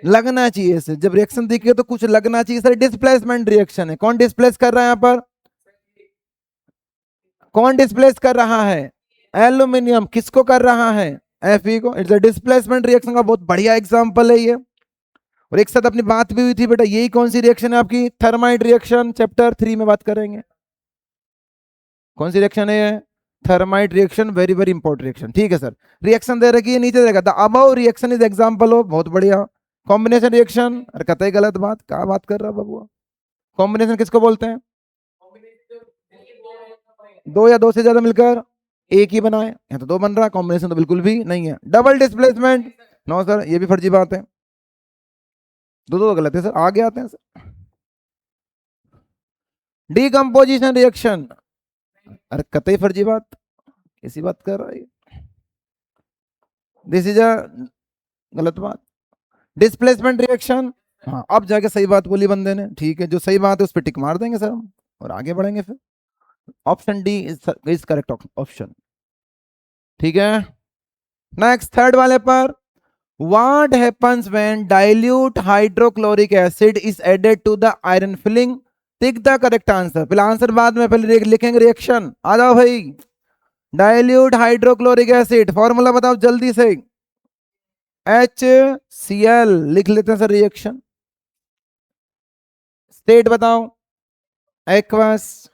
लगना चाहिए इसे, जब रिएक्शन दिखे तो कुछ लगना चाहिए सर। डिस्प्लेसमेंट रिएक्शन है, कौन डिस्प्लेस कर रहा है यहाँ पर, कौन डिस्प्लेस कर रहा है, एल्यूमिनियम, किसको कर रहा है, Fe को। इट्स अ डिस्प्लेसमेंट रिएक्शन का बहुत बढ़िया एग्जांपल है ये। और एक साथ अपनी बात भी हुई थी बेटा, यही कौन सी रिएक्शन है आपकी, थर्माइट रिएक्शन, चैप्टर 3 में बात करेंगे। कौन सी रिएक्शन है ये, thermite reaction, very very important reaction. ठीक है सर, रिएक्शन दे रखी है, नीचे देगा the above reaction is example of, बहुत बढ़िया। कॉम्बिनेशन रिएक्शन, अरे कतई गलत बात, क्या बात कर रहा बाबू, कॉम्बिनेशन किसको बोलते हैं, दो या दो से ज्यादा मिलकर एक ही बनाए, यहाँ तो दो बन रहा है, कॉम्बिनेशन तो बिल्कुल भी नहीं है। डबल डिस्प्लेसमेंट, नो सर ये भी फर्जी बात है, दो दो गलत है सर, आगे आते हैं सर। डीकंपोजिशन रिएक्शन, अरे कतई फर्जी बात, कैसी बात कर रहा है, दिस इज अ गलत बात। डिस्प्लेसमेंट रिएक्शन, हाँ अब जाके सही बात बोली बंदे ने, ठीक है, जो सही बात है उस पर टिक मार देंगे सर हम, और आगे बढ़ेंगे फिर। Option D is correct option, ठीक है। नेक्स्ट थर्ड वाले पर, what happens when dilute hydrochloric acid is added to the iron filing, tick the correct answer, पहले आंसर बाद में, पहले लिखेंगे रिएक्शन, आ जाओ भाई। डाइल्यूट हाइड्रोक्लोरिक एसिड, फॉर्मूला बताओ जल्दी से, HCl लिख लेते हैं सर, रिएक्शन स्टेट बताओ, aqueous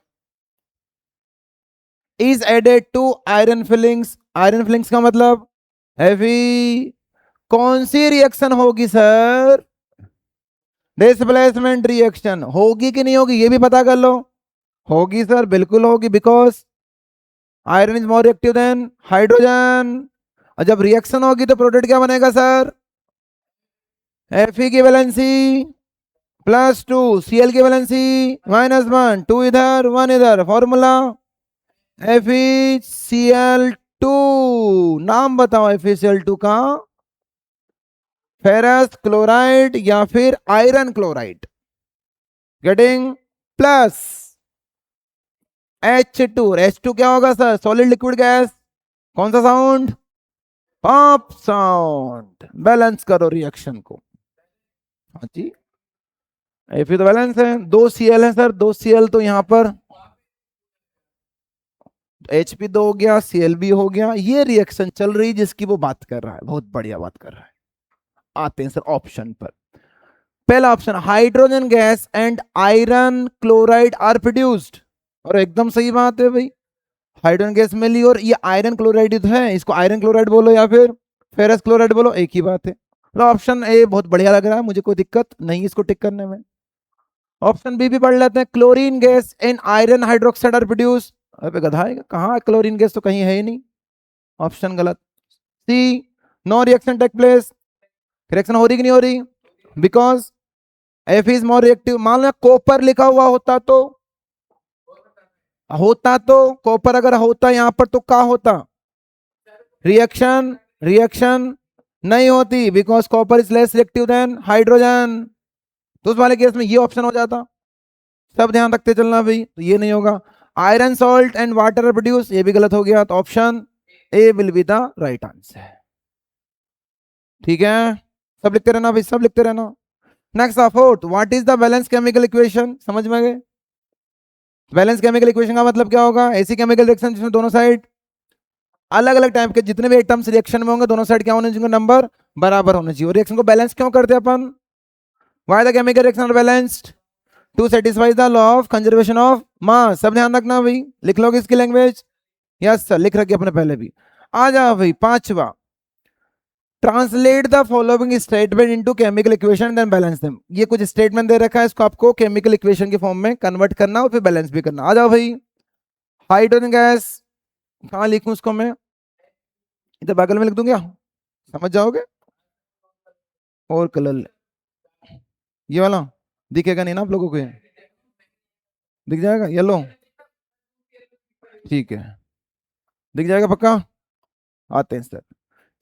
is added to iron filings, iron filings का मतलब Fe, कौन सी रिएक्शन होगी सर, डिस्प्लेसमेंट रिएक्शन, होगी कि नहीं होगी ये भी पता कर लो, होगी सर बिल्कुल होगी, because iron is more reactive than hydrogen, और जब रिएक्शन होगी तो प्रोडक्ट क्या बनेगा सर, Fe की वैलेंसी +2, Cl की वैलेंसी -1, 2 इधर 1 इधर, फॉर्मूला FeCl2, नाम बताओ FeCl2 का, फेरस क्लोराइड या फिर iron chloride, getting plus H2, H2 क्या होगा सर, सॉलिड लिक्विड गैस, कौन सा साउंड, पॉप साउंड। बैलेंस करो रिएक्शन को, हाँ जी, Fe तो बैलेंस है, 2 Cl है सर, 2 Cl तो यहां पर Hp2 हो गया, Cl भी हो गया, ये रिएक्शन चल रही जिसकी वो बात कर रहा है, बहुत बढ़िया बात कर रहा है। आते हैं सर ऑप्शन पर, पहला option, hydrogen gas and iron chloride are produced, और एकदम सही बात है भाई, हाइड्रोजन गैस मिली और ये आयरन क्लोराइड तो है, इसको आयरन क्लोराइड बोलो या फिर फेरस क्लोराइड बोलो, एक ही बात है। तो ऑप्शन ए बहुत बढ़िया लग रहा है मुझे, कोई दिक्कत नहीं इसको टिक करने में। ऑप्शन बी भी पढ़ लेते हैं, chlorine gas and iron hydroxide are produce, अबे गधा है, कहाँ क्लोरीन गैस तो कहीं है ही नहीं, ऑप्शन गलत। C, no reaction take place, reaction हो रही कि नहीं हो रही, because F is more reactive. मान लो कॉपर लिखा हुआ होता तो, कॉपर अगर होता यहां पर तो क्या होता, रिएक्शन नहीं होती, because copper is less reactive than hydrogen, तो उस वाले केस में ये ऑप्शन हो जाता, सब ध्यान रखते चलना भाई, तो ये नहीं होगा। Iron salt and water produce, ये भी गलत हो गया, तो option A will be the right answer, ठीक है। सब लिखते रहना भाई, सब लिखते रहना। Next fourth, what is the balance chemical equation, समझ में गए? बैलेंस केमिकल इक्वेशन का मतलब क्या होगा? ऐसी केमिकल रिएक्शन जिसमें दोनों साइड अलग अलग टाइप के जितने भी एटम्स रिएक्शन में होंगे दोनों साइड क्या होने चाहिए? नंबर बराबर होना चाहिए। रिएक्शन को बैलेंस क्यों करते हैं अपन? Why the chemical reaction are balanced? To satisfy the law of conservation of mass. सब ध्यान रखना भाई, लिख लोगे इसकी लैंग्वेज? यस सर, लिख रखी अपने पहले भी। आ जाओ भाई पांचवा, translate the following statement into chemical equation then balance them. ये कुछ स्टेटमेंट दे रखा है, इसको आपको केमिकल इक्वेशन के फॉर्म में कन्वर्ट करना और फिर बैलेंस भी करना। आ जाओ भाई, हाइड्रोजन गैस कहाँ लिखूं इसको मैं? इधर बगल में लिख दूं क्या? समझ जाओगे? और कलर ये वाला दिखेगा नहीं ना आप लोगों को? ये दिख जाएगा येलो, ठीक है, दिख जाएगा पक्का? आते हैं सर,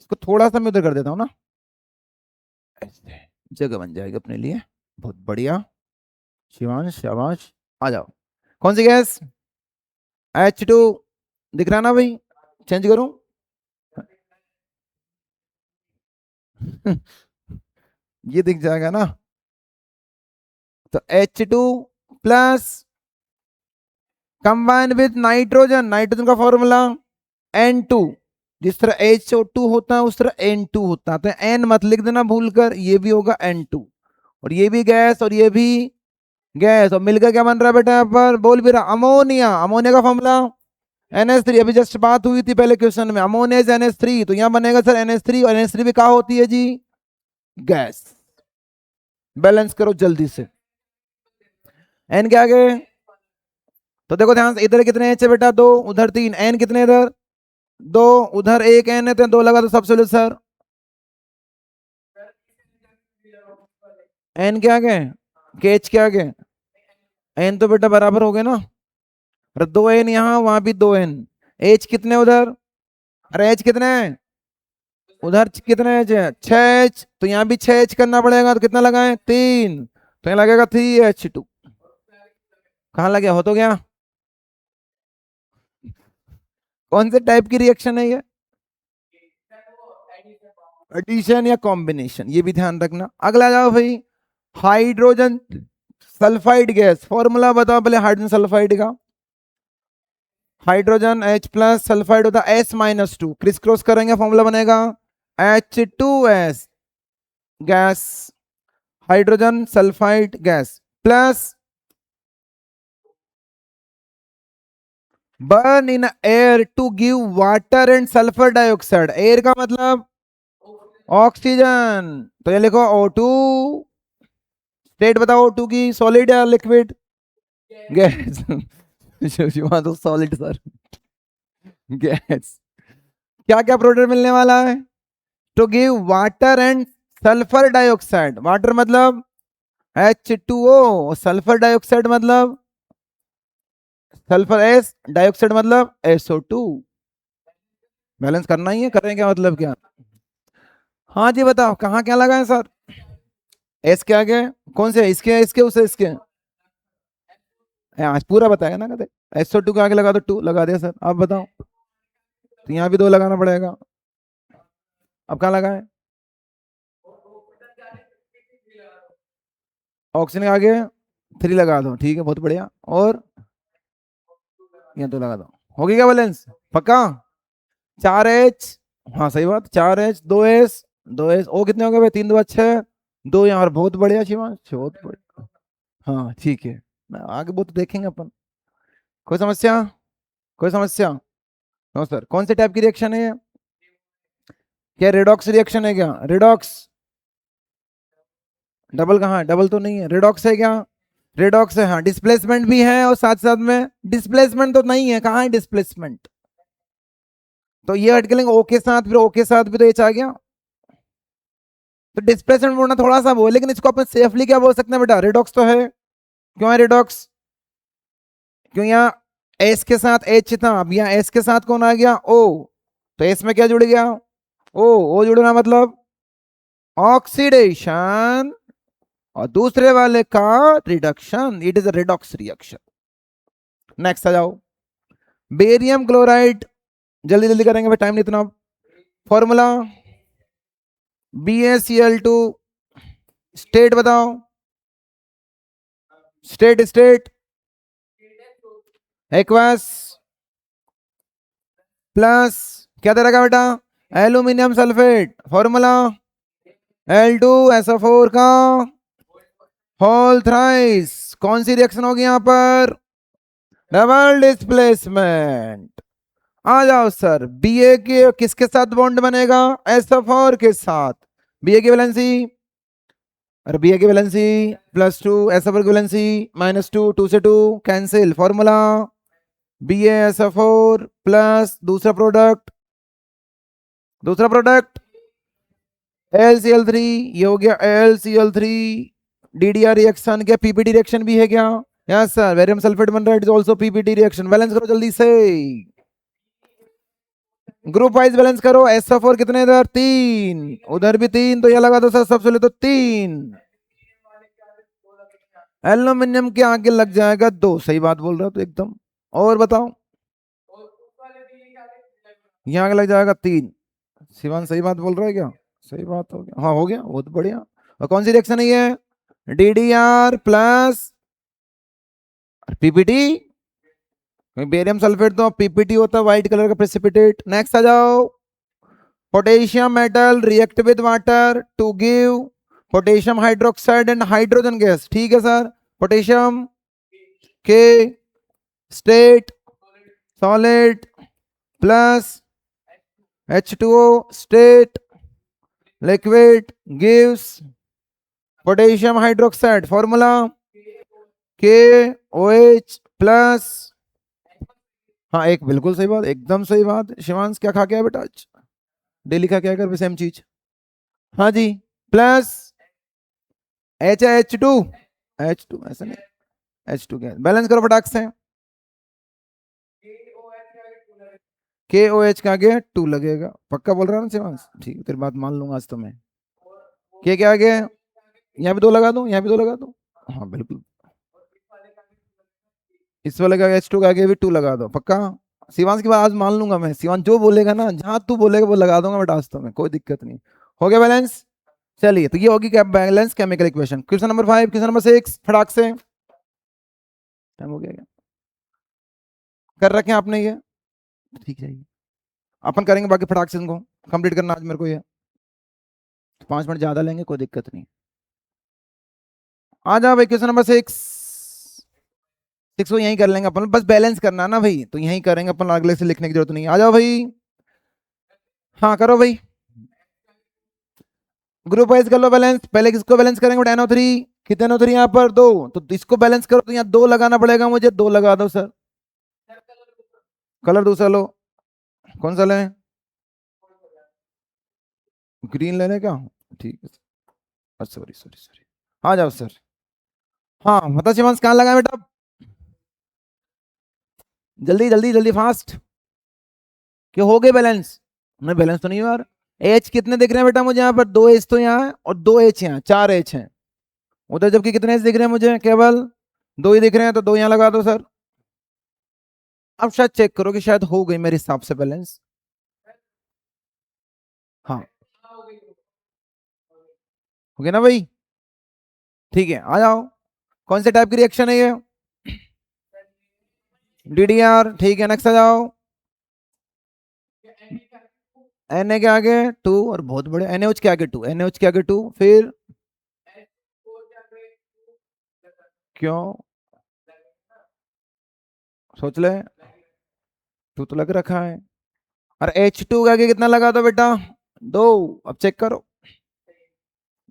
इसको थोड़ा सा मैं उधर कर देता हूँ ना, ऐसे जगह बन जाएगी अपने लिए। बहुत बढ़िया शिवांश, शाबाश। आ जाओ, कौन सी गैस? H2 दिख रहा ना भाई? चेंज करूं? ये दिख जाएगा ना? तो H2 plus combine with nitrogen, nitrogen का फॉर्मूला N2। जिस तरह HO2 होता है उस तरह N2 होता है, तो N मत लिख देना भूलकर, ये भी होगा N2, और ये भी गैस और ये भी गैस, और मिलकर क्या बन रहा है बेटा? यहाँ पर बोल भी रहा, अमोनिया। अमोनिया का फॉर्मूला NH3, अभी जस्ट बात हुई थी पहले क्वेश्चन में, अमोनिया इज NH3, तो यहाँ बनेगा सर NH3, और NH3 भी कहा होती है जी? गैस। बैलेंस करो जल्दी से, N के आगे तो देखो ध्यान से, इधर कितने एच है बेटा? दो, उधर तीन, N कितने इधर? दो, उधर एक N है, तो दो लगा दो सब सोल्यूशन सर। N के आगे के H के आगे N तो बेटा बराबर हो गए ना, अरे दो N यहाँ, वहां भी दो N। H कितने उधर? अरे H कितने हैं उधर? कितने H है? 6H, तो यहाँ भी 6H करना पड़ेगा, तो कितना लगाए? 3, तो यहाँ लगेगा 3H2। कहाँ लगे? हो तो गया। कौन से टाइप की रिएक्शन है ये? एडिशन या कॉम्बिनेशन, ये भी ध्यान रखना। अगला जाओ भाई, हाइड्रोजन सल्फाइड गैस, फॉर्मूला बताओ पहले हाइड्रोजन सल्फाइड का। हाइड्रोजन H प्लस, सल्फाइड होता है S-2, क्रिस क्रॉस करेंगे फॉर्मूला बनेगा H2S gas, hydrogen sulphide gas plus burn in air to give water and sulphur dioxide. Air का मतलब ऑक्सीजन, तो ये लिखो O2। स्टेट बताओ O2 की, सॉलिड या लिक्विड? गैस। तो सॉलिड सर, गैस। क्या क्या प्रोडक्ट मिलने वाला है? To give water and sulphur dioxide. Water मतलब H2O, सल्फर डाइऑक्साइड मतलब सल्फर S, डाइऑक्साइड मतलब SO2। बैलेंस करना ही है, करें क्या मतलब क्या? हाँ जी बताओ, कहाँ क्या लगा है सर? एस के आगे कौन से? इसके, इसके उसे, इसके आज पूरा बताया ना, कहते SO2 के आगे लगा दो 2, लगा दिया सर। आप बताओ, तो यहाँ भी 2 लगाना पड़ेगा। अब कहाँ लगा है? ऑक्सीजन के आगे 3 लगा दो, ठीक है, बहुत बढ़िया। और यहाँ 2 लगा दो, हो गया क्या बैलेंस? पक्का? 4H, हाँ सही बात, 4H, 2S, 2S, ओ कितने हो गए भाई? 3 2 6, 2 यहाँ, बहुत बढ़िया शिवांश, बहुत बढ़िया। हाँ ठीक है, आगे बहुत देखेंगे अपन। कोई समस्या? कोई समस्या? No sir. कौन से टाइप की रिएक्शन है ये? क्या रेडॉक्स रिएक्शन है क्या? रेडॉक्स डबल कहाँ है? डबल तो नहीं है, रेडॉक्स है क्या? रेडॉक्स है, हाँ। डिस्प्लेसमेंट भी है और साथ साथ में डिस्प्लेसमेंट तो नहीं है, कहाँ है डिस्प्लेसमेंट? तो ये हट के लेंगे ओ के साथ, फिर ओ के साथ भी तो एच आ गया, तो डिस्प्लेसमेंट बोलना थोड़ा सा वो, लेकिन इसको अपन सेफली क्या बोल सकते हैं बेटा? रेडॉक्स तो है। क्यों है रेडॉक्स? क्यों? यहाँ एस के साथ एच था, अब यहाँ एस के साथ कौन आ गया? ओ, तो एस में क्या जुड़ गया? ओ जुड़ना मतलब ऑक्सीडेशन, और दूसरे वाले का reduction, it is a redox reaction. Next आ जाओ, बेरियम क्लोराइड, जल्दी जल्दी करेंगे भाई, टाइम नहीं इतना। फॉर्मूला BaCl2 स्टेट बताओ, स्टेट स्टेट एक्वस प्लस क्या दे रखा बेटा, एल्यूमिनियम सल्फेट, फॉर्मूला Al2SO4 का होल थ्राइस। कौन सी रिएक्शन होगी यहां पर, डबल डिस्प्लेसमेंट। आ जाओ सर, Ba के किसके साथ बॉन्ड बनेगा, SO4 के साथ। Ba की वैलेंसी, और Ba की वैलेंसी +2, SO4 की वैलेंसी -2, 2 से 2 कैंसिल, फॉर्मूला BaSO4 प्लस दूसरा प्रोडक्ट AlCl3, ये हो गया AlCl3। DDR रिएक्शन क्या PPT रिएक्शन भी है क्या, यस सर, बेरियम सल्फेट बन रहा है, it is also PPT reaction. Balance करो जल्दी से, ग्रुप वाइज बैलेंस करो। SO4 कितने इधर, 3, उधर भी 3, तो यह लगा दो सर सबसे ले तो 3। एल्यूमिनियम के आगे लग जाएगा 2, सही बात बोल रहा तो एकदम। और बताओ, यहाँ आगे लग जाएगा 3। शिवान सही बात बोल रहा है क्या, सही बात हो गया, हाँ हो गया, बहुत बढ़िया। और कौन सी रिएक्शन है ये, DDR plus PPT। Barium sulphate तो PPT होता है, व्हाइट कलर का प्रेसिपिटेट। नेक्स्ट आ जाओ, potassium metal react with water to give potassium hydroxide and hydrogen gas, ठीक है सर। पोटेशियम के state solid plus H2O state liquid gives potassium hydroxide, formula KOH plus, हाँ एक बिल्कुल सही बात, एकदम सही बात। शिवांश क्या खा के आया बेटा आज, डेली खा के आया कर सेम चीज, हाँ जी, प्लस H2 ऐसा नहीं, H2 क्या, बैलेंस करो फटाक से। KOH का आगे 2 लगेगा, पक्का बोल रहा है ना शिवांश, ठीक है तेरी बात मान लूंगा आज तो मैं। के क्या आगे, यहाँ भी 2 लगा दूं, यहाँ भी 2 लगा दूं, हाँ बिल्कुल। इस वाले का H2 का आगे भी 2 लगा दो, पक्का। शिवांश की बात आज मान लूंगा मैं, शिवांश जो बोलेगा ना, जहां तू बोलेगा वो लगा दूंगा बेटा आज तो मैं, कोई दिक्कत नहीं। हो गया बैलेंस, चलिए तो ये होगी क्या, balance chemical equation. Question number 5, question number 6 फटाक से, टाइम हो गया क्या, कर रखे हैं आपने ये, ठीक है अपन करेंगे बाकी फटाक से इनको कंप्लीट करना आज मेरे को ये, 5 मिनट ज्यादा लेंगे, कोई दिक्कत नहीं। आ जाओ भाई क्वेश्चन नंबर 6, 6 को यहीं कर लेंगे अपन, बस बैलेंस करना है ना भाई, तो यहीं करेंगे अपन, अगले से लिखने की जरूरत नहीं। आ जाओ भाई, हाँ करो भाई, ग्रुप वाइज कर लो बैलेंस। पहले किसको बैलेंस करेंगे, NO3 कितने NO3 यहाँ पर 2, तो इसको बैलेंस करो तो यहाँ 2 लगाना पड़ेगा मुझे, 2 लगा दो सर। कलर दूसरा लो, कौन सा लें, ग्रीन लेने का, ठीक है, सॉरी सॉरी सॉरी, आ जाओ सर। हाँ बता शिवांश कहाँ लगा बेटा, जल्दी जल्दी जल्दी फास्ट, कि हो गए बैलेंस, नहीं बैलेंस तो नहीं हुआ यार। एच कितने दिख रहे हैं बेटा मुझे यहाँ पर, 2 एच तो यहाँ है और 2 एच यहाँ, 4 एच हैं उधर, जबकि कितने एच दिख रहे हैं मुझे, केवल 2 ही दिख रहे हैं, तो 2 यहाँ लगा दो सर। अब शायद चेक करो कि शायद हो गई मेरे हिसाब से बैलेंस, हाँ हो गया ना भाई, ठीक है। आ जाओ, कौन से टाइप की रिएक्शन है ये, DDR, ठीक है। नेक्स्ट आ जाओ, Na के आगे 2, और बहुत बड़े NaOH के आगे 2, NaOH के आगे 2, फिर क्यों, सोच ले, 2 तो लग रखा है, और H2 के आगे कितना लगा दो बेटा, 2। अब चेक करो,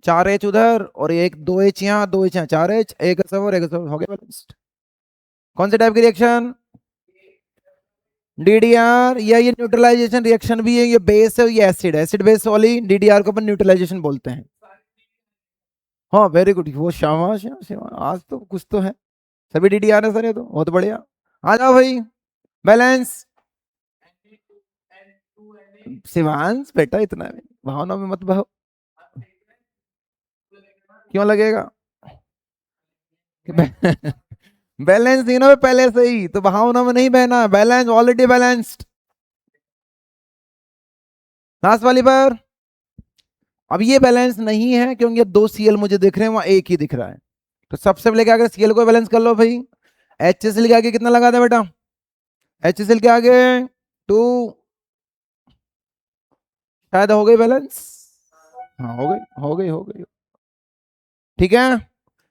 4 एच उधर और एक 2 एच यहाँ, 2 एच यहाँ, 4 एच, एक SO4 एक SO4, हो गया बैलेंस्ड। कौन से टाइप की रिएक्शन, DDR, या ये न्यूट्रलाइजेशन रिएक्शन भी है, ये बेस है, ये एसिड, एसिड बेस वाली DDR को अपन न्यूट्रलाइजेशन बोलते हैं। हाँ वेरी गुड, वो शाबाश शाबाश, आज तो कुछ तो है, सभी DDR है सर, ये तो बहुत बढ़िया। आ जाओ भाई, बैलेंस। शिवांश बेटा इतना भावना में मत बहो, क्यों लगेगा, बैलेंस तीनों में पहले से ही, तो भावना में नहीं बहना, बैलेंस ऑलरेडी बैलेंस्ड। लास्ट वाली पर अब ये बैलेंस नहीं है क्योंकि दो सीएल मुझे दिख रहे हैं, वहां एक ही दिख रहा है। तो सबसे पहले क्या करें, सीएल को बैलेंस कर लो भाई। HCl के आगे कितना लगा दे बेटा, HCl के आगे 2, शायद हो गई बैलेंस। हाँ हो गई हो गई हो गई। ठीक है,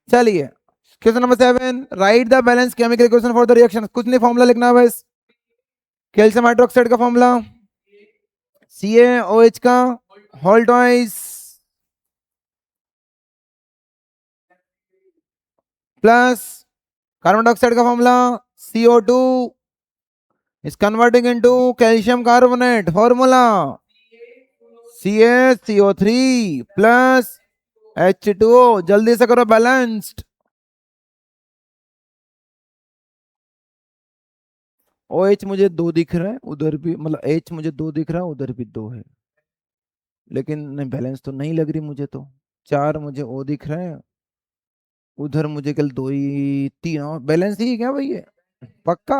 चलिए question number 7, write the balance chemical equation for the reaction. कुछ नहीं, फॉर्मूला लिखना है बस। कैल्शियम हाइड्रोक्साइड का फॉर्मूला CaOH का whole twice plus carbon dioxide का formula CO2 is converting into calcium carbonate, formula CaCO3 plus H2O। जल्दी से करो बैलेंस्ड। OH मुझे 2 दिख रहा है, उधर भी मतलब H मुझे 2 दिख रहा है, उधर भी 2 है, लेकिन नहीं बैलेंस तो नहीं लग रही मुझे तो। 4 मुझे O दिख रहा है, उधर मुझे कल 2 ही 3, बैलेंस ही है क्या भाई ये, पक्का।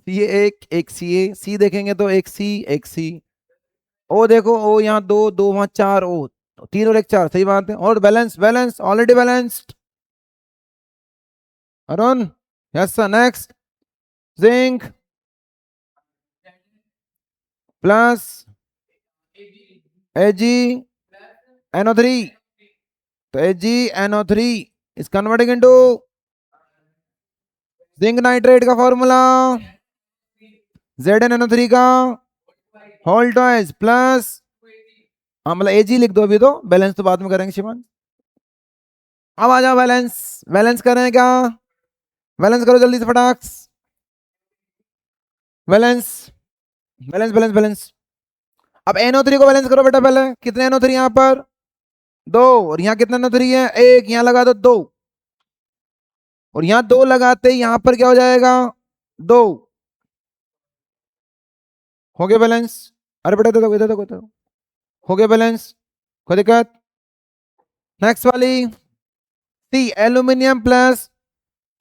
ये एक सी देखेंगे तो एक सी ओ देखो, ओ यहाँ 2 2 वहां 4 ओ, 3 और 1 4, सही बात है। और balance balance already balanced. Arun, yes sir. Next, zinc plus AgNO3, तो AgNO3 is converting into zinc nitrate का फॉर्मूला ZnNO3 का होल ट्वाइस प्लस, हाँ मतलब Ag लिख दो अभी, तो बैलेंस तो बाद में करेंगे शिवन। अब आ जाओ बैलेंस, बैलेंस करें क्या, बैलेंस करो जल्दी से फटाक। Balance balance balance balance. अब NO3 को बैलेंस करो बेटा, पहले कितने NO3 यहाँ पर 2, और यहाँ कितना NO3 है 1, यहाँ लगा दो 2, और यहाँ 2 लगाते ही यहाँ पर क्या हो जाएगा 2, हो गया बैलेंस। अरे बेटा दे दो इधर, देखो हो गया बैलेंस, कोई दिक्कत। नेक्स्ट वाली सी, एल्यूमिनियम प्लस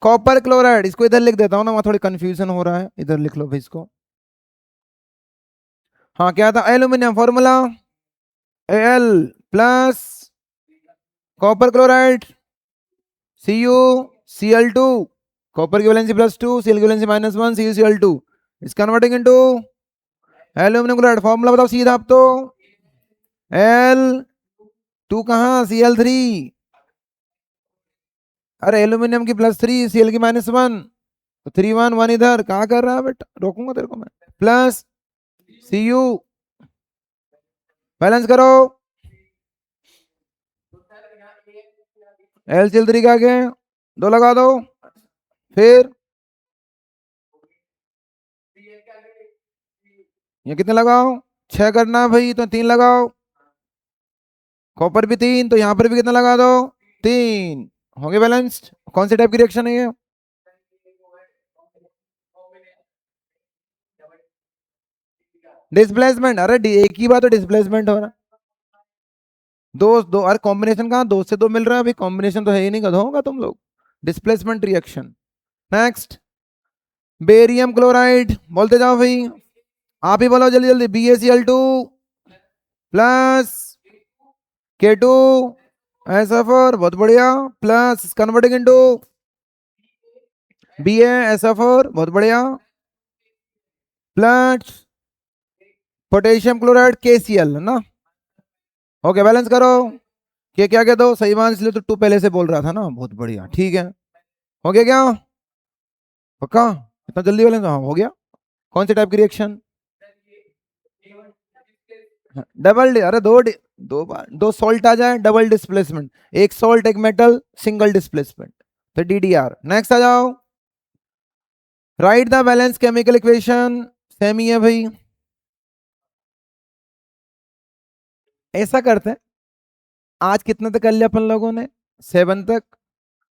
कॉपर क्लोराइड। इसको इधर लिख देता हूँ ना, वहां थोड़ी कंफ्यूजन हो रहा है, इधर लिख लो भाई इसको। हाँ क्या था, aluminium formula Al plus copper chloride CuCl2, copper की वैलेंसी +2, Cl की valency -1, CuCl2 is converting into aluminium chloride. Formula बताओ सीधा आप तो, L2 कहाँ Cl3, अरे एल्यूमिनियम की +3, Cl की -1, तो 3 1 1 इधर कहाँ कर रहा है बेटा, रोकूंगा तेरे को मैं। प्लस Cu, बैलेंस करो, Cl3 के आगे 2 लगा दो, फिर ये कितने लगाओ 6 करना है भाई, तो 3 लगाओ, कॉपर भी 3, तो यहाँ पर भी कितना लगा दो 3, हो गए बैलेंस्ड। कौन सी टाइप की रिएक्शन है ये, डिस्प्लेसमेंट। अरे एक ही बात, तो डिस्प्लेसमेंट हो रहा, दो दो, अरे कॉम्बिनेशन कहाँ 2 से 2 मिल रहा है अभी, कॉम्बिनेशन तो है ही नहीं, गधो होगा तुम लोग। Displacement reaction. Next, barium chloride, बोलते जाओ भाई, आप ही बोलो जल्दी जल्दी। BaCl2 प्लस K2SO4, बहुत बढ़िया, प्लस कन्वर्टिंग इनटू BaSO4, बहुत बढ़िया, प्लस पोटेशियम क्लोराइड KCl ना। ओके बैलेंस करो, के क्या क्या दो सही बात, इसलिए तो 2 पहले से बोल रहा था ना, बहुत बढ़िया ठीक है। हो गया क्या, पक्का, इतना जल्दी बैलेंस, हाँ हो गया। कौन सी टाइप की रिएक्शन, डबल, अरे दो बार 2 सॉल्ट आ जाए, डबल डिस्प्लेसमेंट, एक सॉल्ट एक मेटल, सिंगल डिस्प्लेसमेंट, तो DDR। नेक्स्ट आ जाओ, write the balance chemical equation, same ही है भाई। ऐसा करते हैं, आज कितने तक कर लिया अपन लोगों ने, 7 तक,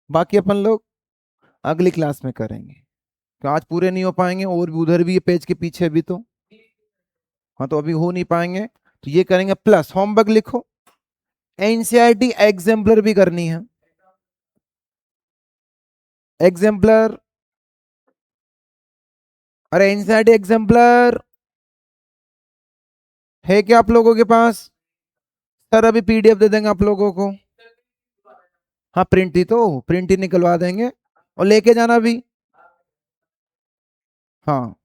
बाकी अपन लोग अगली क्लास में करेंगे, तो आज पूरे नहीं हो पाएंगे, और भी उधर भी ये पेज के पीछे भी तो, हाँ तो अभी हो नहीं पाएंगे, तो ये करेंगे। प्लस होमवर्क लिखो, एनसीईआरटी एग्जाम्पलर भी करनी है, एग्जाम्पलर, अरे एनसीईआरटी एग्जाम्पलर है क्या आप लोगों के पास, सर अभी पीडीएफ दे देंगे आप लोगों को। हाँ प्रिंट ही निकलवा देंगे और लेके जाना भी। हाँ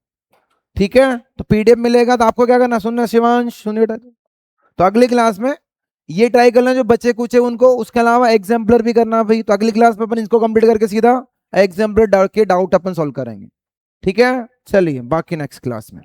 ठीक है, तो पीडीएफ मिलेगा तो आपको क्या करना, सुनना शिवांश सुन बेटा। तो अगली क्लास में ये ट्राई करना जो बच्चे कुछ है उनको, उसके अलावा एग्जाम्पलर भी करना भाई। तो अगली क्लास में अपन इसको कंप्लीट करके सीधा एग्जाम्पलर डाल के डाउट अपन सॉल्व करेंगे। ठीक है, चलिए बाकी नेक्स्ट क्लास में।